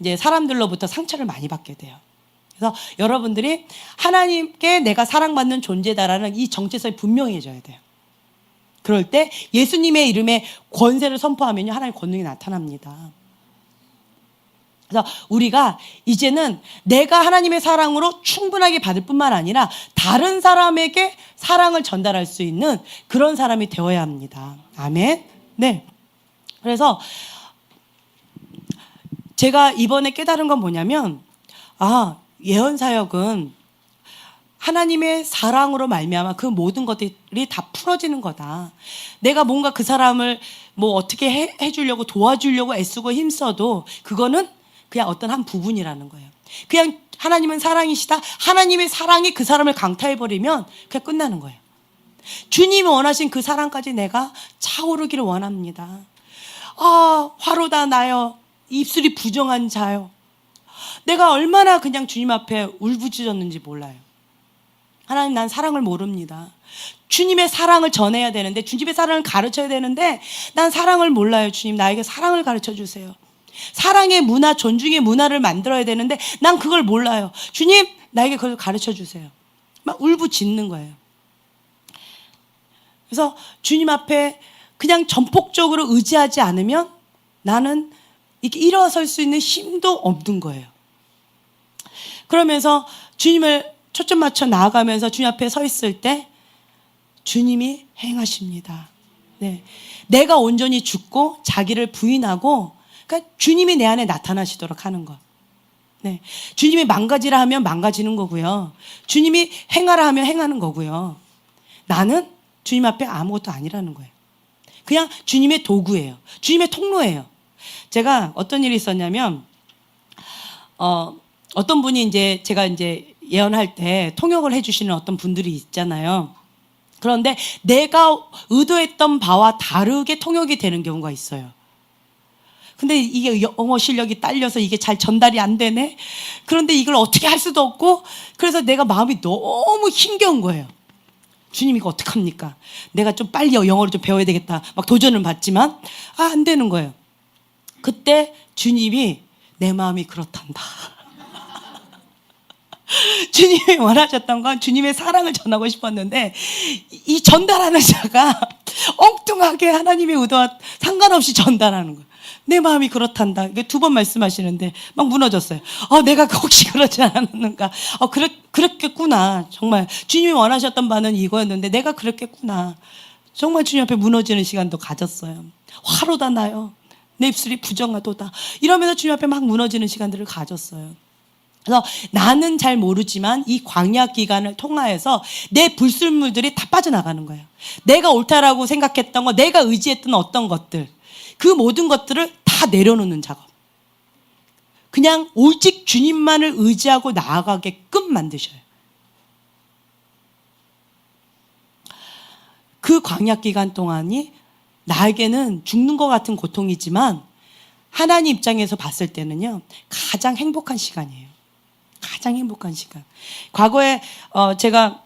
이제 사람들로부터 상처를 많이 받게 돼요. 그래서 여러분들이 하나님께 내가 사랑받는 존재다라는 이 정체성이 분명해져야 돼요. 그럴 때 예수님의 이름에 권세를 선포하면요, 하나님의 권능이 나타납니다. 그래서 우리가 이제는 내가 하나님의 사랑으로 충분하게 받을 뿐만 아니라 다른 사람에게 사랑을 전달할 수 있는 그런 사람이 되어야 합니다. 아멘. 네. 그래서 제가 이번에 깨달은 건 뭐냐면, 예언 사역은 하나님의 사랑으로 말미암아 그 모든 것들이 다 풀어지는 거다. 내가 뭔가 그 사람을 뭐 어떻게 해주려고 도와주려고 애쓰고 힘써도 그거는 그냥 어떤 한 부분이라는 거예요. 그냥 하나님은 사랑이시다. 하나님의 사랑이 그 사람을 강타해버리면 그냥 끝나는 거예요. 주님이 원하신 그 사랑까지 내가 차오르기를 원합니다. 화로다 나요. 입술이 부정한 자요. 내가 얼마나 그냥 주님 앞에 울부짖었는지 몰라요. 하나님, 난 사랑을 모릅니다. 주님의 사랑을 전해야 되는데, 주님의 사랑을 가르쳐야 되는데 난 사랑을 몰라요. 주님, 나에게 사랑을 가르쳐 주세요. 사랑의 문화, 존중의 문화를 만들어야 되는데 난 그걸 몰라요. 주님, 나에게 그걸 가르쳐 주세요. 막 울부짖는 거예요. 그래서 주님 앞에 그냥 전폭적으로 의지하지 않으면 나는 이렇게 일어설 수 있는 힘도 없는 거예요. 그러면서 주님을 초점 맞춰 나아가면서 주님 앞에 서 있을 때 주님이 행하십니다. 네. 내가 온전히 죽고 자기를 부인하고, 그러니까 주님이 내 안에 나타나시도록 하는 것. 네. 주님이 망가지라 하면 망가지는 거고요. 주님이 행하라 하면 행하는 거고요. 나는 주님 앞에 아무것도 아니라는 거예요. 그냥 주님의 도구예요. 주님의 통로예요. 제가 어떤 일이 있었냐면, 어떤 분이 제가 예언할 때 통역을 해주시는 어떤 분들이 있잖아요. 그런데 내가 의도했던 바와 다르게 통역이 되는 경우가 있어요. 근데 이게 영어 실력이 딸려서 이게 잘 전달이 안 되네? 그런데 이걸 어떻게 할 수도 없고, 그래서 내가 마음이 너무 힘겨운 거예요. 주님, 이거 어떡합니까? 내가 좀 빨리 영어를 좀 배워야 되겠다. 막 도전을 받지만, 안 되는 거예요. 그때 주님이 내 마음이 그렇단다. 주님이 원하셨던 건 주님의 사랑을 전하고 싶었는데, 이 전달하는 자가 엉뚱하게 하나님의 의도와 상관없이 전달하는 거예요. 내 마음이 그렇단다. 이게 2번 말씀하시는데 막 무너졌어요. 내가 혹시 그러지 않았는가. 그랬겠구나. 정말 주님이 원하셨던 바는 이거였는데 내가 그랬겠구나. 정말 주님 앞에 무너지는 시간도 가졌어요. 화로다 나요. 내 입술이 부정하도다. 이러면서 주님 앞에 막 무너지는 시간들을 가졌어요. 그래서 나는 잘 모르지만 이 광야 기간을 통하여서 내 불순물들이 다 빠져나가는 거예요. 내가 옳다라고 생각했던 거, 내가 의지했던 어떤 것들, 그 모든 것들을 다 내려놓는 작업. 그냥 오직 주님만을 의지하고 나아가게끔 만드셔요. 그 광야 기간 동안이 나에게는 죽는 것 같은 고통이지만 하나님 입장에서 봤을 때는요, 가장 행복한 시간이에요. 가장 행복한 시간. 과거에 제가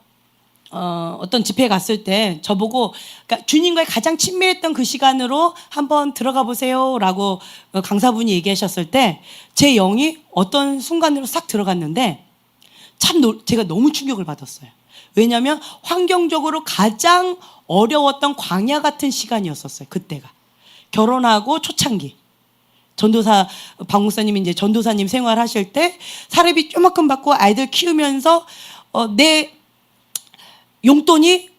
어떤 집회에 갔을 때 저보고, 그러니까 주님과의 가장 친밀했던 그 시간으로 한번 들어가 보세요라고 강사분이 얘기하셨을 때 제 영이 어떤 순간으로 싹 들어갔는데 제가 너무 충격을 받았어요. 왜냐하면 환경적으로 가장 어려웠던 광야 같은 시간이었었어요. 그때가 결혼하고 초창기. 전도사 박 목사님이 이제 전도사님 생활하실 때 사례비 조금만 받고 아이들 키우면서 내 용돈이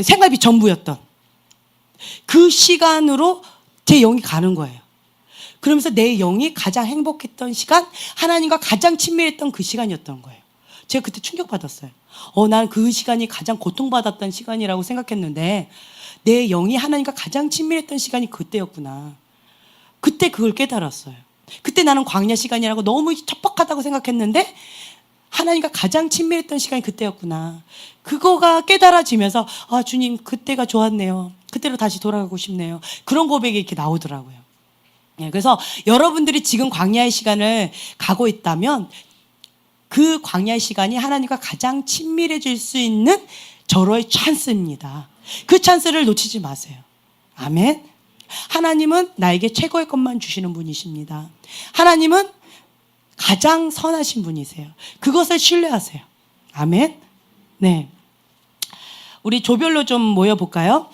생활비 전부였던 그 시간으로 제 영이 가는 거예요. 그러면서 내 영이 가장 행복했던 시간, 하나님과 가장 친밀했던 그 시간이었던 거예요. 제가 그때 충격받았어요. 난 그 시간이 가장 고통받았던 시간이라고 생각했는데 내 영이 하나님과 가장 친밀했던 시간이 그때였구나. 그때 그걸 깨달았어요. 그때 나는 광야 시간이라고 너무 척박하다고 생각했는데 하나님과 가장 친밀했던 시간이 그때였구나. 그거가 깨달아지면서 아, 주님 그때가 좋았네요. 그때로 다시 돌아가고 싶네요. 그런 고백이 이렇게 나오더라고요. 예, 그래서 여러분들이 지금 광야의 시간을 가고 있다면 그 광야의 시간이 하나님과 가장 친밀해질 수 있는 절호의 찬스입니다. 그 찬스를 놓치지 마세요. 아멘. 하나님은 나에게 최고의 것만 주시는 분이십니다. 하나님은 가장 선하신 분이세요. 그것을 신뢰하세요. 아멘. 네. 우리 조별로 좀 모여볼까요?